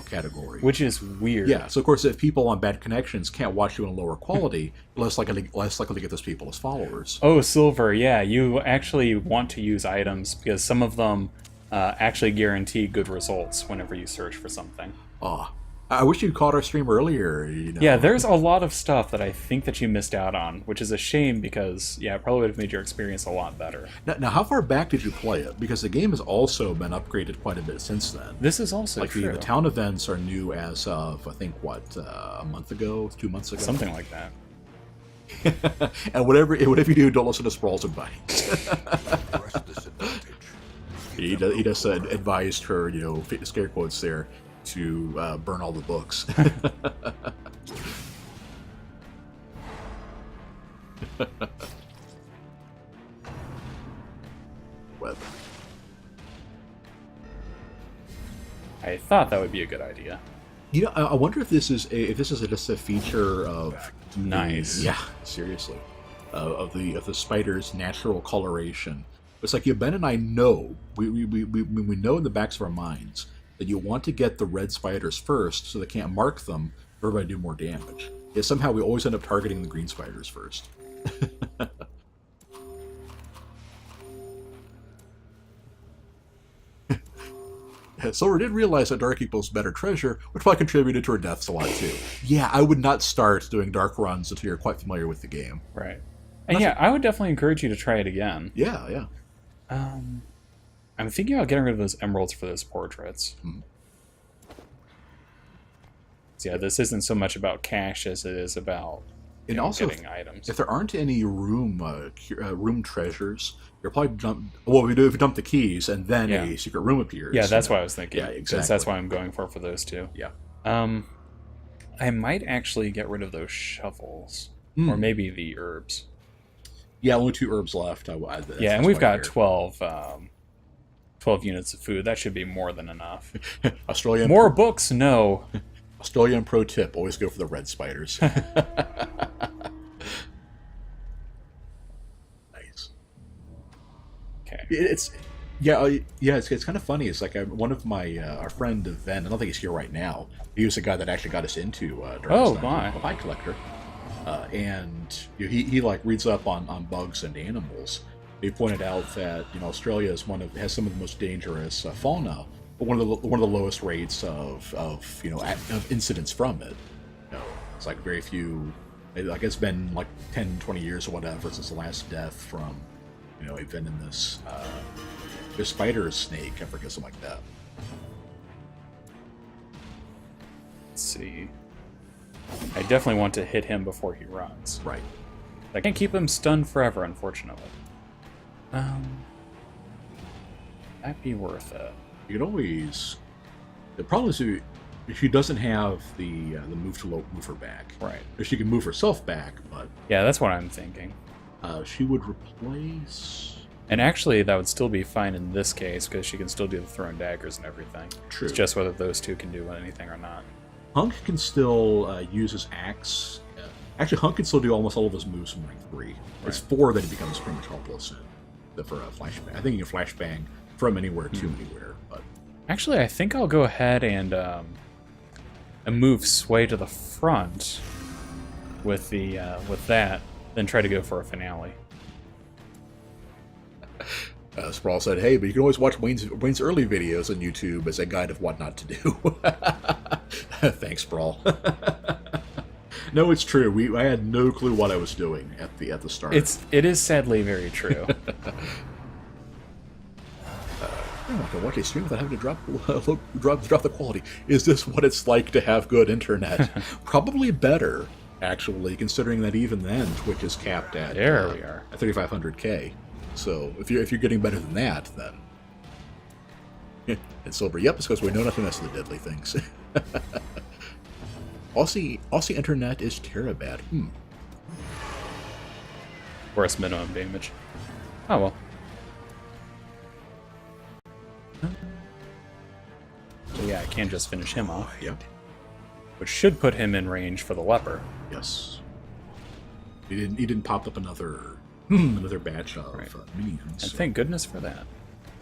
[SPEAKER 2] category.
[SPEAKER 1] Which is weird.
[SPEAKER 2] Yeah, so of course if people on bad connections can't watch you in a lower quality, less likely to get those people as followers.
[SPEAKER 1] Oh, Silver, yeah, you actually want to use items because some of them actually guarantee good results whenever you search for something.
[SPEAKER 2] Oh, I wish you'd caught our stream earlier.
[SPEAKER 1] Yeah, there's a lot of stuff that I think that you missed out on, which is a shame because, yeah, it probably would have made your experience a lot better.
[SPEAKER 2] Now, how far back did you play it? Because the game has also been upgraded quite a bit since then.
[SPEAKER 1] This is also
[SPEAKER 2] like
[SPEAKER 1] true.
[SPEAKER 2] The town events are new as of, I think, a month ago, 2 months ago?
[SPEAKER 1] Something like that.
[SPEAKER 2] And whatever you do, don't listen to Sprawl's advice. He just advised her, scare quotes there, to burn all the books. Web.
[SPEAKER 1] I thought that would be a good idea.
[SPEAKER 2] I wonder if this is just a feature of
[SPEAKER 1] Nice.
[SPEAKER 2] Yeah, seriously, of the spider's natural coloration. It's like Ben and I know we know in the backs of our minds that you want to get the red spiders first so they can't mark them for everybody to do more damage. Yet somehow we always end up targeting the green spiders first. Silver did realize that dark equals better treasure, which probably contributed to her deaths a lot too. Yeah, I would not start doing dark runs until you're quite familiar with the game.
[SPEAKER 1] Right. And yeah, I would definitely encourage you to try it again.
[SPEAKER 2] Yeah.
[SPEAKER 1] I'm thinking about getting rid of those emeralds for those portraits. So yeah, this isn't so much about cash as it is about getting items.
[SPEAKER 2] If there aren't any room treasures, you're probably if you dump the keys and then a secret room appears.
[SPEAKER 1] Yeah, that's what I was thinking.
[SPEAKER 2] Yeah, exactly.
[SPEAKER 1] That's why I'm going for those two.
[SPEAKER 2] Yeah.
[SPEAKER 1] I might actually get rid of those shovels, or maybe the herbs.
[SPEAKER 2] Yeah, only 2 herbs left.
[SPEAKER 1] And we've got 12 units of food. That should be more than enough. More books? No.
[SPEAKER 2] Australian pro tip, always go for the red spiders. Nice.
[SPEAKER 1] Okay.
[SPEAKER 2] It's kind of funny. It's like one of my our friend Ben. I don't think he's here right now. He was the guy that actually got us into Pie Collector, and he like reads up on bugs and animals. He pointed out that Australia has some of the most dangerous fauna, but one of the lowest rates of incidents from it. It's like very few. Like it's been like 10, 20 years or whatever since the last death from a venomous spider snake. I forget, something like that.
[SPEAKER 1] Let's see. I definitely want to hit him before he runs.
[SPEAKER 2] Right.
[SPEAKER 1] I can't keep him stunned forever, unfortunately. That'd be worth it.
[SPEAKER 2] You can always. The problem is if she doesn't have the move to move her back.
[SPEAKER 1] Right.
[SPEAKER 2] Or she can move herself back, but
[SPEAKER 1] yeah, that's what I'm thinking.
[SPEAKER 2] She would replace.
[SPEAKER 1] And actually, that would still be fine in this case because she can still do the throwing daggers and everything.
[SPEAKER 2] True.
[SPEAKER 1] It's just whether those two can do anything or not.
[SPEAKER 2] Hunk can still use his axe. Actually, Hunk can still do almost all of his moves from rank 3. Right. It's 4 that he becomes pretty much helpless in. For a flashbang. I think you can flashbang from anywhere to anywhere. But
[SPEAKER 1] actually, I think I'll go ahead and move Sway to the front with that, then try to go for a finale.
[SPEAKER 2] Sprawl said, "Hey, but you can always watch Wayne's early videos on YouTube as a guide of what not to do." Thanks, Sprawl. No, it's true. I had no clue what I was doing at the start.
[SPEAKER 1] It is sadly very true.
[SPEAKER 2] I can watch a stream without having to drop the quality. Is this what it's like to have good internet? Probably better. Actually, considering that even then, Twitch is capped at
[SPEAKER 1] There we are.
[SPEAKER 2] at 3,500K. So if you're getting better than that, then it's silver. Yep, it's because we know nothing else of the deadly things. Aussie internet is terabad.
[SPEAKER 1] Worst minimum damage. Oh well. So yeah, I can just finish him off,
[SPEAKER 2] Yep.
[SPEAKER 1] which should put him in range for the leper.
[SPEAKER 2] Yes. He didn't pop up another another batch of
[SPEAKER 1] Right.
[SPEAKER 2] minions.
[SPEAKER 1] And thank goodness for that.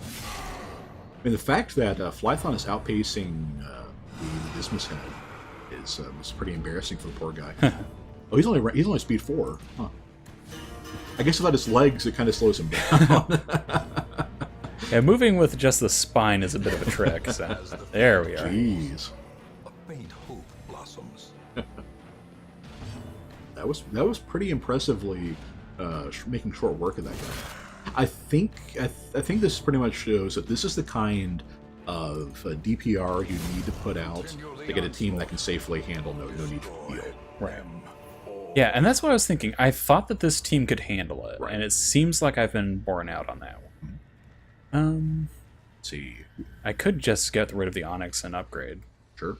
[SPEAKER 2] I mean, the fact that Flython is outpacing the Dismas head is pretty embarrassing for the poor guy. Oh, he's only speed 4. Huh. I guess without his legs, it kind of slows him down.
[SPEAKER 1] Yeah, moving with just the spine is a bit of a trick. So there we are.
[SPEAKER 2] Jeez,
[SPEAKER 3] A faint hope blossoms.
[SPEAKER 2] that was pretty impressively making short work of that guy. I think this pretty much shows that this is the kind of DPR you need to put out to get a team that can safely handle no need for heal.
[SPEAKER 1] Right. Yeah, and that's what I was thinking. I thought that this team could handle it,
[SPEAKER 2] Right.
[SPEAKER 1] and it seems like I've been borne out on that one.
[SPEAKER 2] Let's see,
[SPEAKER 1] I could just get rid of the Onyx and upgrade.
[SPEAKER 2] sure.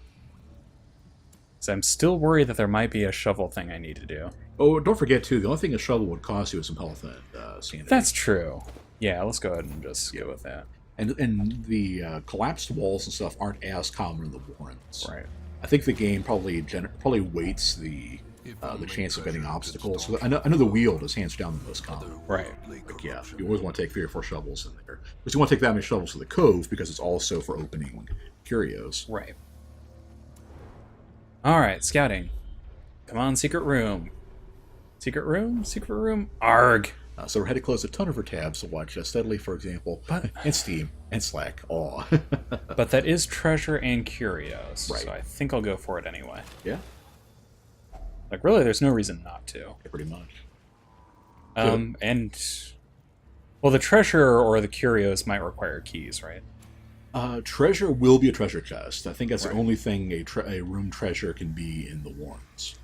[SPEAKER 1] So I'm still worried that there might be a shovel thing I need to do.
[SPEAKER 2] Oh, don't forget too. The only thing a shovel would cost you is some health and sanity.
[SPEAKER 1] That's true. Yeah, let's go ahead and just go with that.
[SPEAKER 2] And the collapsed walls and stuff aren't as common in the Warrens.
[SPEAKER 1] Right.
[SPEAKER 2] I think the game probably weights the chance of getting obstacles. So I know the Wield is hands down the most common.
[SPEAKER 1] Right.
[SPEAKER 2] Like, yeah, you always want to take 3 or 4 shovels in there. But you want to take that many shovels to the Cove because it's also for opening curios.
[SPEAKER 1] Right. Alright, scouting. Come on, secret room. Secret room? Secret room? Arg!
[SPEAKER 2] So we're headed to close a ton of our tabs to watch Steadily, for example, and Steam, and Slack. Aw.
[SPEAKER 1] But that is treasure and curios,
[SPEAKER 2] Right.
[SPEAKER 1] so I think I'll go for it anyway.
[SPEAKER 2] Yeah,
[SPEAKER 1] Like, really, there's no reason not to.
[SPEAKER 2] pretty much.
[SPEAKER 1] And... Well, the treasure or the curios might require keys, right?
[SPEAKER 2] Treasure will be a treasure chest. I think that's
[SPEAKER 1] Right.
[SPEAKER 2] the only thing a room treasure can be in the Warrens.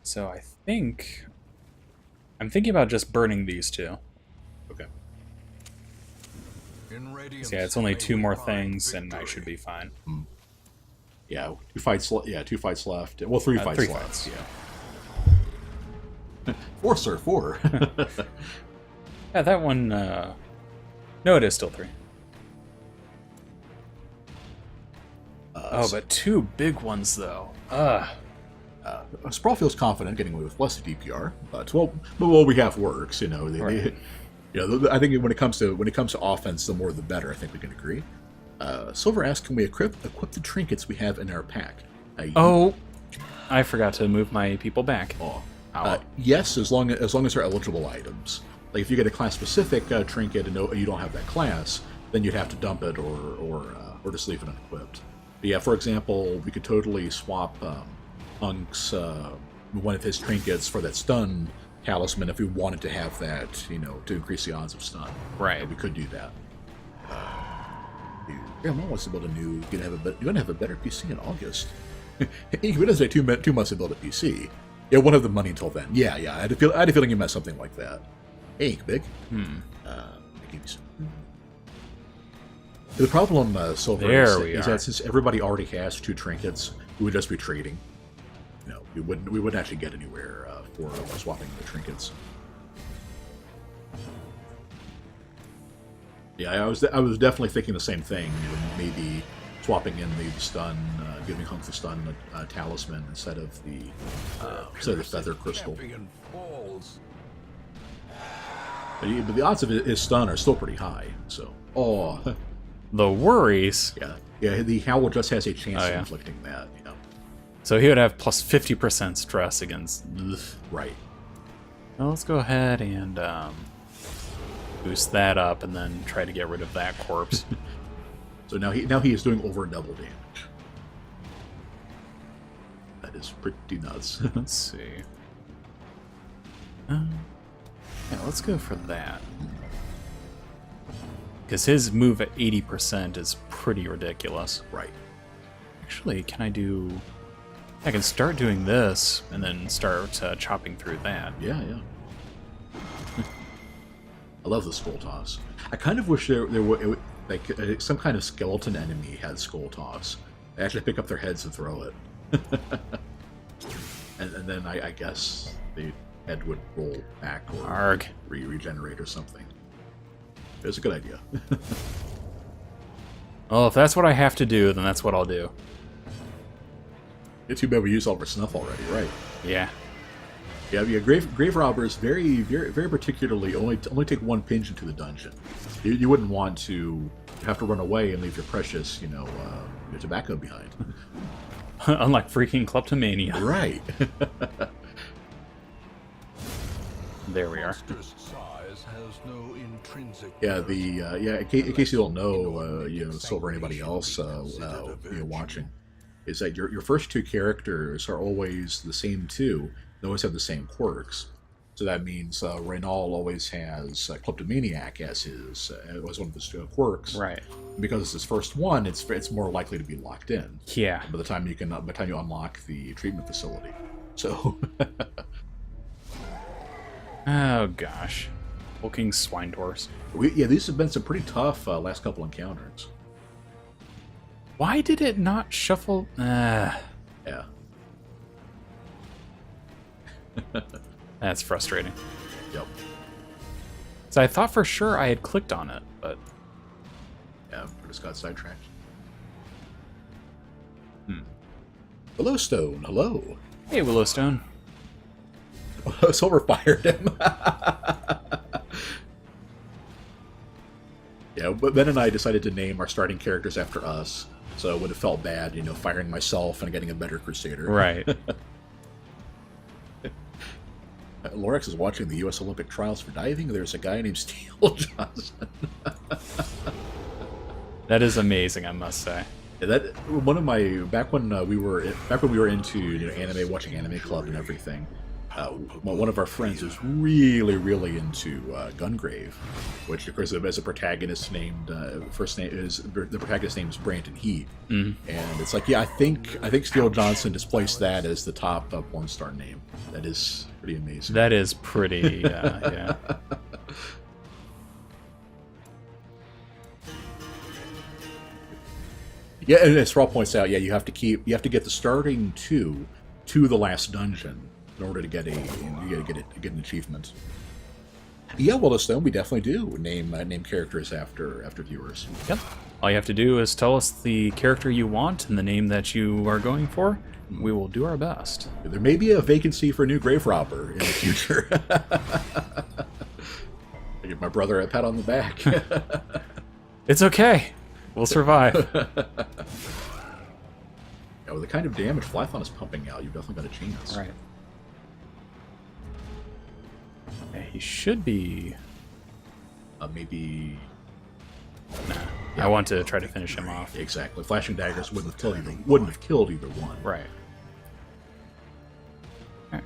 [SPEAKER 1] So I think... I'm thinking about just burning these two.
[SPEAKER 2] Okay.
[SPEAKER 3] In radiance,
[SPEAKER 1] So yeah, it's only
[SPEAKER 3] may
[SPEAKER 1] 2
[SPEAKER 3] we
[SPEAKER 1] more
[SPEAKER 3] find
[SPEAKER 1] things, and I
[SPEAKER 3] victory.
[SPEAKER 1] should be fine.
[SPEAKER 2] Yeah, 2 fights. 2 fights left. Well, 3 fights
[SPEAKER 1] 3
[SPEAKER 2] left.
[SPEAKER 1] fights.
[SPEAKER 2] Yeah. 4, sir. 4.
[SPEAKER 1] Yeah, that one... No, it is still 3. Oh, but 2 big ones, though.
[SPEAKER 2] Sprawl feels confident getting away with less DPR, but what we have works. You know,
[SPEAKER 1] Right.
[SPEAKER 2] I think when it comes to offense, the more the better. I think we can agree. Silver asks, can we equip the trinkets we have in our pack?
[SPEAKER 1] Oh, I forgot to move my people back.
[SPEAKER 2] Yes, as long as they're eligible items. Like if you get a class specific trinket and you don't have that class, then you'd have to dump it or just leave it unequipped. But yeah, for example, we could totally swap Punk's one of his trinkets for that stun talisman if we wanted to have that, to increase the odds of stun.
[SPEAKER 1] Right.
[SPEAKER 2] We could do that. Grandma wants to build a new. You're gonna have a better PC in August. It doesn't say 2 months to build a PC. Yeah, won't have the money until then. Yeah. I had a feeling you meant something like that. Hey, Big. I give you some. The problem, Silver, is that since everybody already has 2 trinkets, we would just be trading. We wouldn't actually get anywhere for swapping the trinkets. Yeah, I was definitely thinking the same thing. Maybe swapping in the stun, giving Hunk the stun talisman instead of the feather crystal.
[SPEAKER 3] Champion falls.
[SPEAKER 2] But the odds of his stun are still pretty high. So,
[SPEAKER 1] The worries.
[SPEAKER 2] yeah. The Howl just has a chance of
[SPEAKER 1] yeah.
[SPEAKER 2] inflicting that.
[SPEAKER 1] So he would have plus 50% stress against... Ugh.
[SPEAKER 2] Right.
[SPEAKER 1] Well, let's go ahead and boost that up and then try to get rid of that corpse.
[SPEAKER 2] So now he is doing over double damage. That is pretty nuts.
[SPEAKER 1] Let's see. Yeah, let's go for that. Because his move at 80% is pretty ridiculous.
[SPEAKER 2] Right.
[SPEAKER 1] Actually, can I do I can start doing this and then start chopping through that.
[SPEAKER 2] Yeah, yeah. I love the skull toss. I kind of wish there were like some kind of skeleton enemy had skull toss. I actually pick up their heads and throw it, and then I guess the head would roll back or
[SPEAKER 1] Arg.
[SPEAKER 2] regenerate or something. It was a good idea.
[SPEAKER 1] Well, if that's what I have to do, then that's what I'll do.
[SPEAKER 2] It's too bad we used all of our snuff already, right?
[SPEAKER 1] Yeah.
[SPEAKER 2] Yeah. Grave robbers very particularly only take one pinch into the dungeon. You wouldn't want to have to run away and leave your precious, your tobacco behind.
[SPEAKER 1] Unlike freaking kleptomania.
[SPEAKER 2] Right.
[SPEAKER 1] There we are.
[SPEAKER 3] Monstrous size has no intrinsic
[SPEAKER 2] Yeah,
[SPEAKER 3] merit.
[SPEAKER 2] in case you don't know, Silver or anybody else watching, is that your first two characters are always the same two. They always have the same quirks. So that means Reynal always has kleptomaniac as one of his quirks.
[SPEAKER 1] Right.
[SPEAKER 2] And because it's his first one, it's more likely to be locked in.
[SPEAKER 1] Yeah.
[SPEAKER 2] By the time you unlock the treatment facility. So.
[SPEAKER 1] Oh gosh. Hulking swine doors.
[SPEAKER 2] These have been some pretty tough last couple encounters.
[SPEAKER 1] Why did it not shuffle?
[SPEAKER 2] Yeah.
[SPEAKER 1] That's frustrating.
[SPEAKER 2] Yep.
[SPEAKER 1] So I thought for sure I had clicked on it, but
[SPEAKER 2] Yeah, I just got sidetracked. Hello, Stone. Hello.
[SPEAKER 1] hey, Willowstone.
[SPEAKER 2] Silver fired him. Yeah, but Ben and I decided to name our starting characters after us, so it would have felt bad, firing myself and getting a better Crusader.
[SPEAKER 1] Right.
[SPEAKER 2] Lorax is watching the U.S. Olympic trials for diving. There's a guy named Steele Johnson.
[SPEAKER 1] That is amazing, I must say.
[SPEAKER 2] Yeah, that one of my back when we were into anime, watching Anime Club and everything. One of our friends was really into Gungrave, which of course has a protagonist named the protagonist name is Brandon Heat, and it's like I think Steele Johnson has placed that as the top porn star name. That is pretty amazing.
[SPEAKER 1] That is pretty, yeah.
[SPEAKER 2] Yeah, and as Raw points out, you have to get the starting two to the last dungeon in order to get an achievement. Yeah, Willowstone, we definitely do name characters after viewers.
[SPEAKER 1] Yep. All you have to do is tell us the character you want and the name that you are going for. We will do our best.
[SPEAKER 2] There may be a vacancy for a new grave robber in the future. I give my brother a pat on the back.
[SPEAKER 1] It's okay. We'll survive.
[SPEAKER 2] With the kind of damage Flython is pumping out, you've definitely got a chance.
[SPEAKER 1] Right. Yeah, he should be.
[SPEAKER 2] Maybe.
[SPEAKER 1] Nah. I want to try to finish him off.
[SPEAKER 2] Exactly. Flashing daggers wouldn't have killed either one.
[SPEAKER 1] Right. Alright.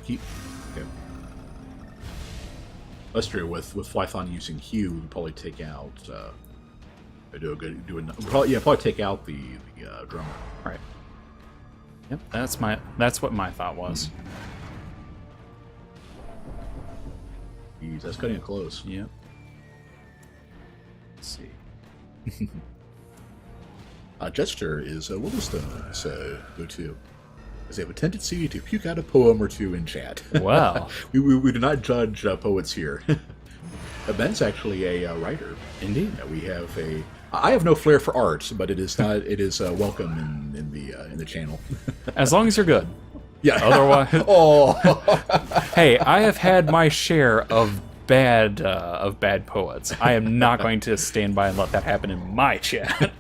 [SPEAKER 2] Okay. That's true. With Flython using Hue, we'd probably take out. Probably take out the drummer.
[SPEAKER 1] Right. Yep. That's what my thought was.
[SPEAKER 2] Jeez, that's cutting it close.
[SPEAKER 1] Yep. Let's see.
[SPEAKER 2] Jester is Willowstone's go-to. As they have a tendency to puke out a poem or two in chat.
[SPEAKER 1] Wow.
[SPEAKER 2] we do not judge poets here. Ben's actually a writer.
[SPEAKER 1] Indeed.
[SPEAKER 2] We have I have no flair for art, but it is welcome in the channel.
[SPEAKER 1] As long as you're good.
[SPEAKER 2] Yeah.
[SPEAKER 1] Otherwise.
[SPEAKER 2] Oh.
[SPEAKER 1] Hey, I have had my share of bad poets. I am not going to stand by and let that happen in my chat.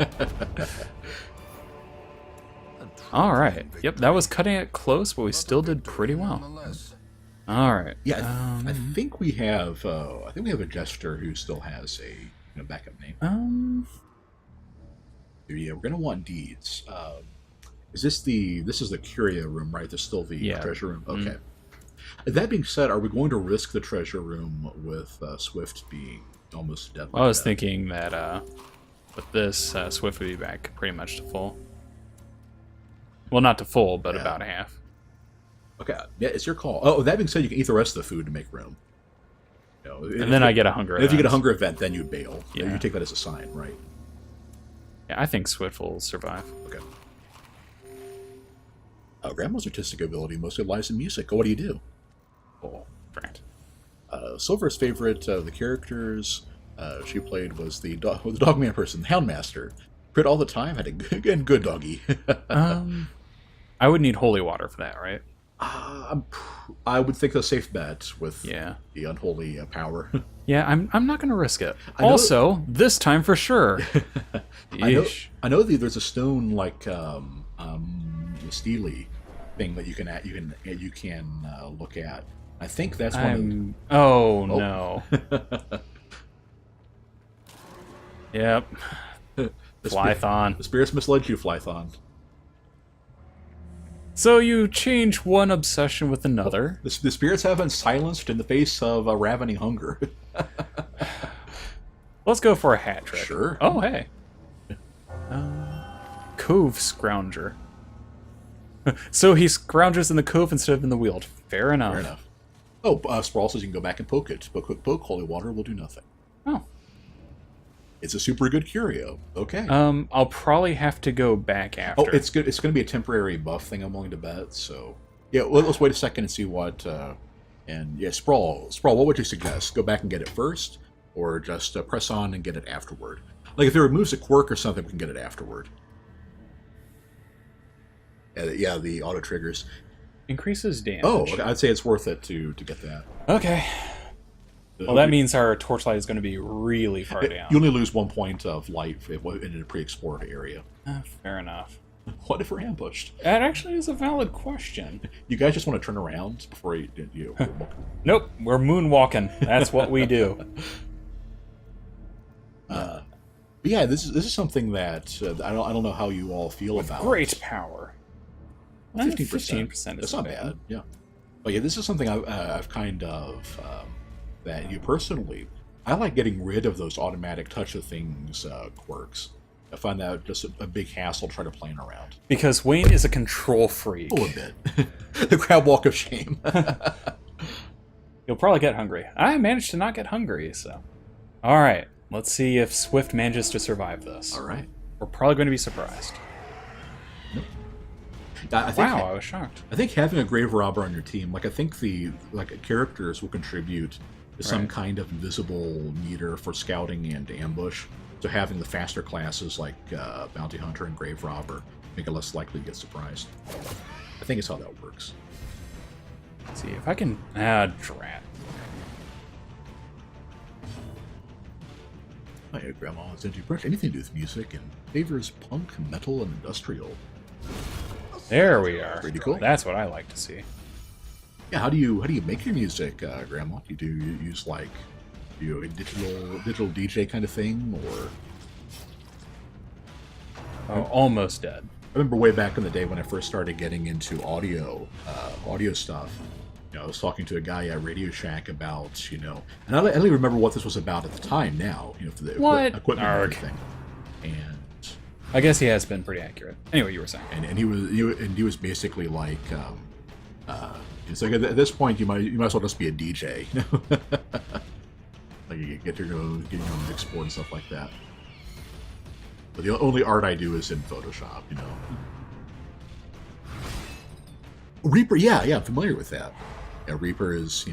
[SPEAKER 1] All right. Yep, that was cutting it close, but we still did pretty well. All right.
[SPEAKER 2] Yeah, I think we have a jester who still has a backup name. Yeah, we're gonna want deeds. This is the Curia room, right? There's still the treasure room. Okay. That being said, are we going to risk the treasure room with Swift being almost dead?
[SPEAKER 1] I was thinking that with this, Swift would be back pretty much to full. Well, not to full, but
[SPEAKER 2] Yeah.
[SPEAKER 1] about half.
[SPEAKER 2] Okay, yeah, it's your call. Oh, that being said, you can eat the rest of the food to make room. You know,
[SPEAKER 1] And then I get a hunger
[SPEAKER 2] If you get a
[SPEAKER 1] event.
[SPEAKER 2] hunger event, then you bail.
[SPEAKER 1] Yeah.
[SPEAKER 2] You take that as a sign, right?
[SPEAKER 1] Yeah, I think Swift will survive.
[SPEAKER 2] Okay. Grandma's artistic ability mostly lies in music. Oh, what do you do?
[SPEAKER 1] Oh, right.
[SPEAKER 2] Silver's favorite of the characters she played was the dogman person, the Houndmaster. Crit all the time, had a good doggy.
[SPEAKER 1] I would need holy water for that, right?
[SPEAKER 2] I would think a safe bet with
[SPEAKER 1] Yeah.
[SPEAKER 2] the unholy power.
[SPEAKER 1] Yeah, I'm not going to risk it.
[SPEAKER 2] I know-
[SPEAKER 1] Also, this time for sure. Yeesh.
[SPEAKER 2] I know that there's a stone like steely thing that you can look at. I think that's one.
[SPEAKER 1] Oh, no. Yep.
[SPEAKER 2] The
[SPEAKER 1] Flython.
[SPEAKER 2] spirits misled you, Flython.
[SPEAKER 1] So you change one obsession with another.
[SPEAKER 2] The spirits have been silenced in the face of a ravening hunger.
[SPEAKER 1] Let's go for a hat trick.
[SPEAKER 2] Sure.
[SPEAKER 1] Oh, hey. Cove Scrounger. So he scrounges in the cove instead of in the weald. Fair enough.
[SPEAKER 2] Fair enough. Oh, Sprawl says you can go back and poke it. Poke, holy water will do nothing.
[SPEAKER 1] Oh.
[SPEAKER 2] It's a super good curio. Okay.
[SPEAKER 1] I'll probably have to go back after.
[SPEAKER 2] Oh, it's good. It's going to be a temporary buff thing. I'm willing to bet. So, yeah. Let's wait a second and see what. And yeah, Sprawl. What would you suggest? Go back and get it first, or just press on and get it afterward? Like if it removes a quirk or something, we can get it afterward. Yeah, the auto triggers.
[SPEAKER 1] Increases damage.
[SPEAKER 2] Oh, okay, I'd say it's worth it to get that.
[SPEAKER 1] Okay. Well, that means our torchlight is going to be really far down.
[SPEAKER 2] You only lose 1 point of light in a pre-explored area.
[SPEAKER 1] Fair enough.
[SPEAKER 2] What if we're ambushed?
[SPEAKER 1] That actually is a valid question.
[SPEAKER 2] You guys just want to turn around before you
[SPEAKER 1] Nope, we're moonwalking. That's what we do.
[SPEAKER 2] But yeah, this is something that I don't know how you all feel about.
[SPEAKER 1] Great power.
[SPEAKER 2] 15%.
[SPEAKER 1] 15%
[SPEAKER 2] That's not bad. Yeah. But yeah, this is something I've kind of that you personally. I like getting rid of those automatic touch of things quirks. I find that just a big hassle trying to plan around.
[SPEAKER 1] Because Wayne is a control freak.
[SPEAKER 2] Oh, a bit. The crab walk of shame.
[SPEAKER 1] You'll probably get hungry. I managed to not get hungry, so. Alright, let's see if Swift manages to survive this.
[SPEAKER 2] All right.
[SPEAKER 1] We're probably going to be surprised.
[SPEAKER 2] I think,
[SPEAKER 1] Wow, I was shocked.
[SPEAKER 2] I think having a grave robber on your team, I think the characters will contribute to some
[SPEAKER 1] Right.
[SPEAKER 2] kind of invisible meter for scouting and ambush. So having the faster classes like bounty hunter and grave robber make it less likely to get surprised. I think it's how that works.
[SPEAKER 1] Let's see if I can. Drat.
[SPEAKER 2] My grandma is into pretty much anything to do with music and favors punk, metal, and industrial.
[SPEAKER 1] There we are.
[SPEAKER 2] Pretty cool.
[SPEAKER 1] That's what I like to see.
[SPEAKER 2] Yeah, how do you make your music, Grandma? Do you use like a digital DJ kind of thing, or?
[SPEAKER 1] Oh, almost dead.
[SPEAKER 2] I remember way back in the day when I first started getting into audio stuff. I was talking to a guy at Radio Shack about, and I don't even remember what this was about at the time. Now, for the
[SPEAKER 1] What?
[SPEAKER 2] equipment and
[SPEAKER 1] Arg.
[SPEAKER 2] everything, and
[SPEAKER 1] I guess he has been pretty accurate. Anyway, you were saying.
[SPEAKER 2] and he was basically like, it's like at this point you might as well just be a DJ, like you get your own mix board and stuff like that. But the only art I do is in Photoshop, Reaper, yeah, I'm familiar with that. Yeah, Reaper is,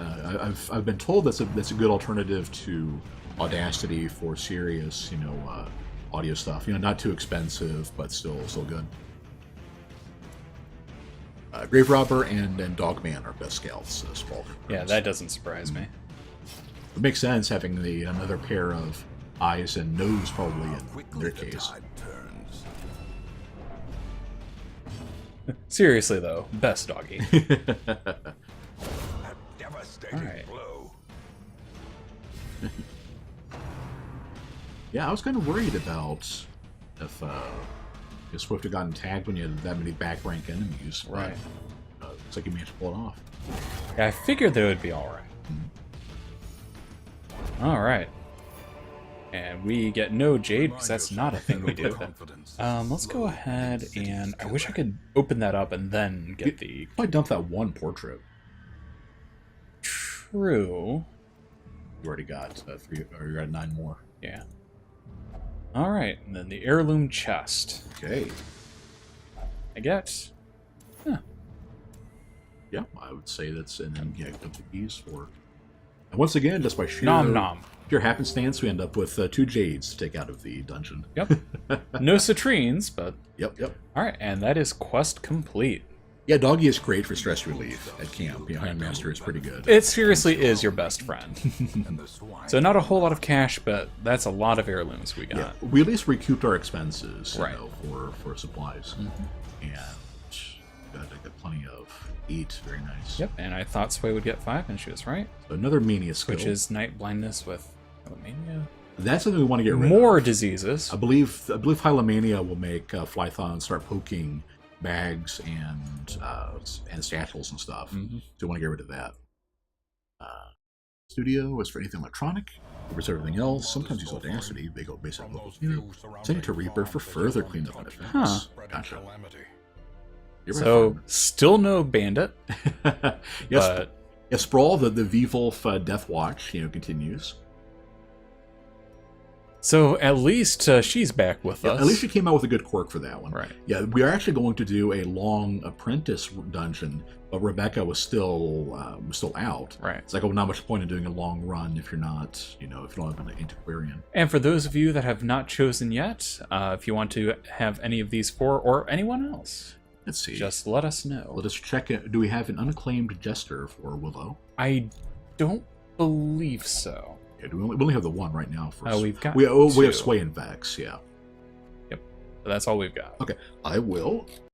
[SPEAKER 2] I've been told that's a good alternative to Audacity for serious, audio stuff. Not too expensive, but still good. Grave Robber and Dogman are best scouts.
[SPEAKER 1] Yeah, that doesn't surprise me.
[SPEAKER 2] It makes sense having another pair of eyes and nose probably in their
[SPEAKER 3] Quickly the
[SPEAKER 2] case.
[SPEAKER 3] tide turns.
[SPEAKER 1] Seriously, though, best doggy.
[SPEAKER 3] A devastating
[SPEAKER 1] Alright.
[SPEAKER 3] blow.
[SPEAKER 2] Yeah, I was kind of worried about if Swift had gotten tagged when you had that many back rank enemies. but,
[SPEAKER 1] Right.
[SPEAKER 2] Looks like you managed to pull it off.
[SPEAKER 1] Yeah, I figured they would be alright. Alright. And we get no jade, because that's not a thing we do. Let's go ahead and... I wish I could open that up and then get the...
[SPEAKER 2] I dump that one portrait.
[SPEAKER 1] True.
[SPEAKER 2] You already got 3, or you got 9 more.
[SPEAKER 1] Yeah. Alright, and then the heirloom chest.
[SPEAKER 2] Okay.
[SPEAKER 1] I get... Huh.
[SPEAKER 2] Yeah, I would say that's... And then, yeah, dump the keys for... And once again, just by sheer...
[SPEAKER 1] Nom nom.
[SPEAKER 2] Pure happenstance, we end up with 2 jades to take out of the dungeon.
[SPEAKER 1] Yep. No citrines, but...
[SPEAKER 2] Yep.
[SPEAKER 1] Alright, and that is quest complete.
[SPEAKER 2] Yeah, Doggy is great for stress relief at camp. You know, Handmaster is pretty good.
[SPEAKER 1] It seriously is your best friend. So not a whole lot of cash, but that's a lot of heirlooms we got.
[SPEAKER 2] Yeah, we at least recouped our expenses,
[SPEAKER 1] right.
[SPEAKER 2] You know, for supplies. And got plenty of 8. Very nice.
[SPEAKER 1] Yep, and I thought Sway would get 5, and she was right.
[SPEAKER 2] So another mania skill.
[SPEAKER 1] Which is night blindness with Hylomania.
[SPEAKER 2] That's something we want to get rid of.
[SPEAKER 1] More diseases.
[SPEAKER 2] I believe Hylomania will make Flython start poking bags and satchels and stuff. So we want to get rid of that. Studio is for anything electronic. Reverse everything else. Sometimes use Audacity. They go basic local cleanup. Send it to Reaper for further cleanup and effects.
[SPEAKER 1] Huh.
[SPEAKER 2] Gotcha.
[SPEAKER 1] So, still no bandit.
[SPEAKER 2] Yes,
[SPEAKER 1] but...
[SPEAKER 2] yeah, Sprawl, the V-Wolf Death Watch, you know, continues.
[SPEAKER 1] So at least she's back with us.
[SPEAKER 2] At least she came out with a good quirk for that one.
[SPEAKER 1] Right.
[SPEAKER 2] Yeah, we are actually going to do a long apprentice dungeon, but Rebecca was still out.
[SPEAKER 1] Right.
[SPEAKER 2] It's like, oh, not much point in doing a long run if you're not, you know, if you don't have an antiquarian.
[SPEAKER 1] And for those of you that have not chosen yet, if you want to have any of these 4 or anyone else,
[SPEAKER 2] let's see.
[SPEAKER 1] Just let us know.
[SPEAKER 2] Let us check it. Do we have an unacclaimed jester for Willow?
[SPEAKER 1] I don't believe so.
[SPEAKER 2] Okay, we only have the one right now. For
[SPEAKER 1] we've got
[SPEAKER 2] we have Sway and Vex, yeah.
[SPEAKER 1] Yep. But that's all we've got.
[SPEAKER 2] Okay, I will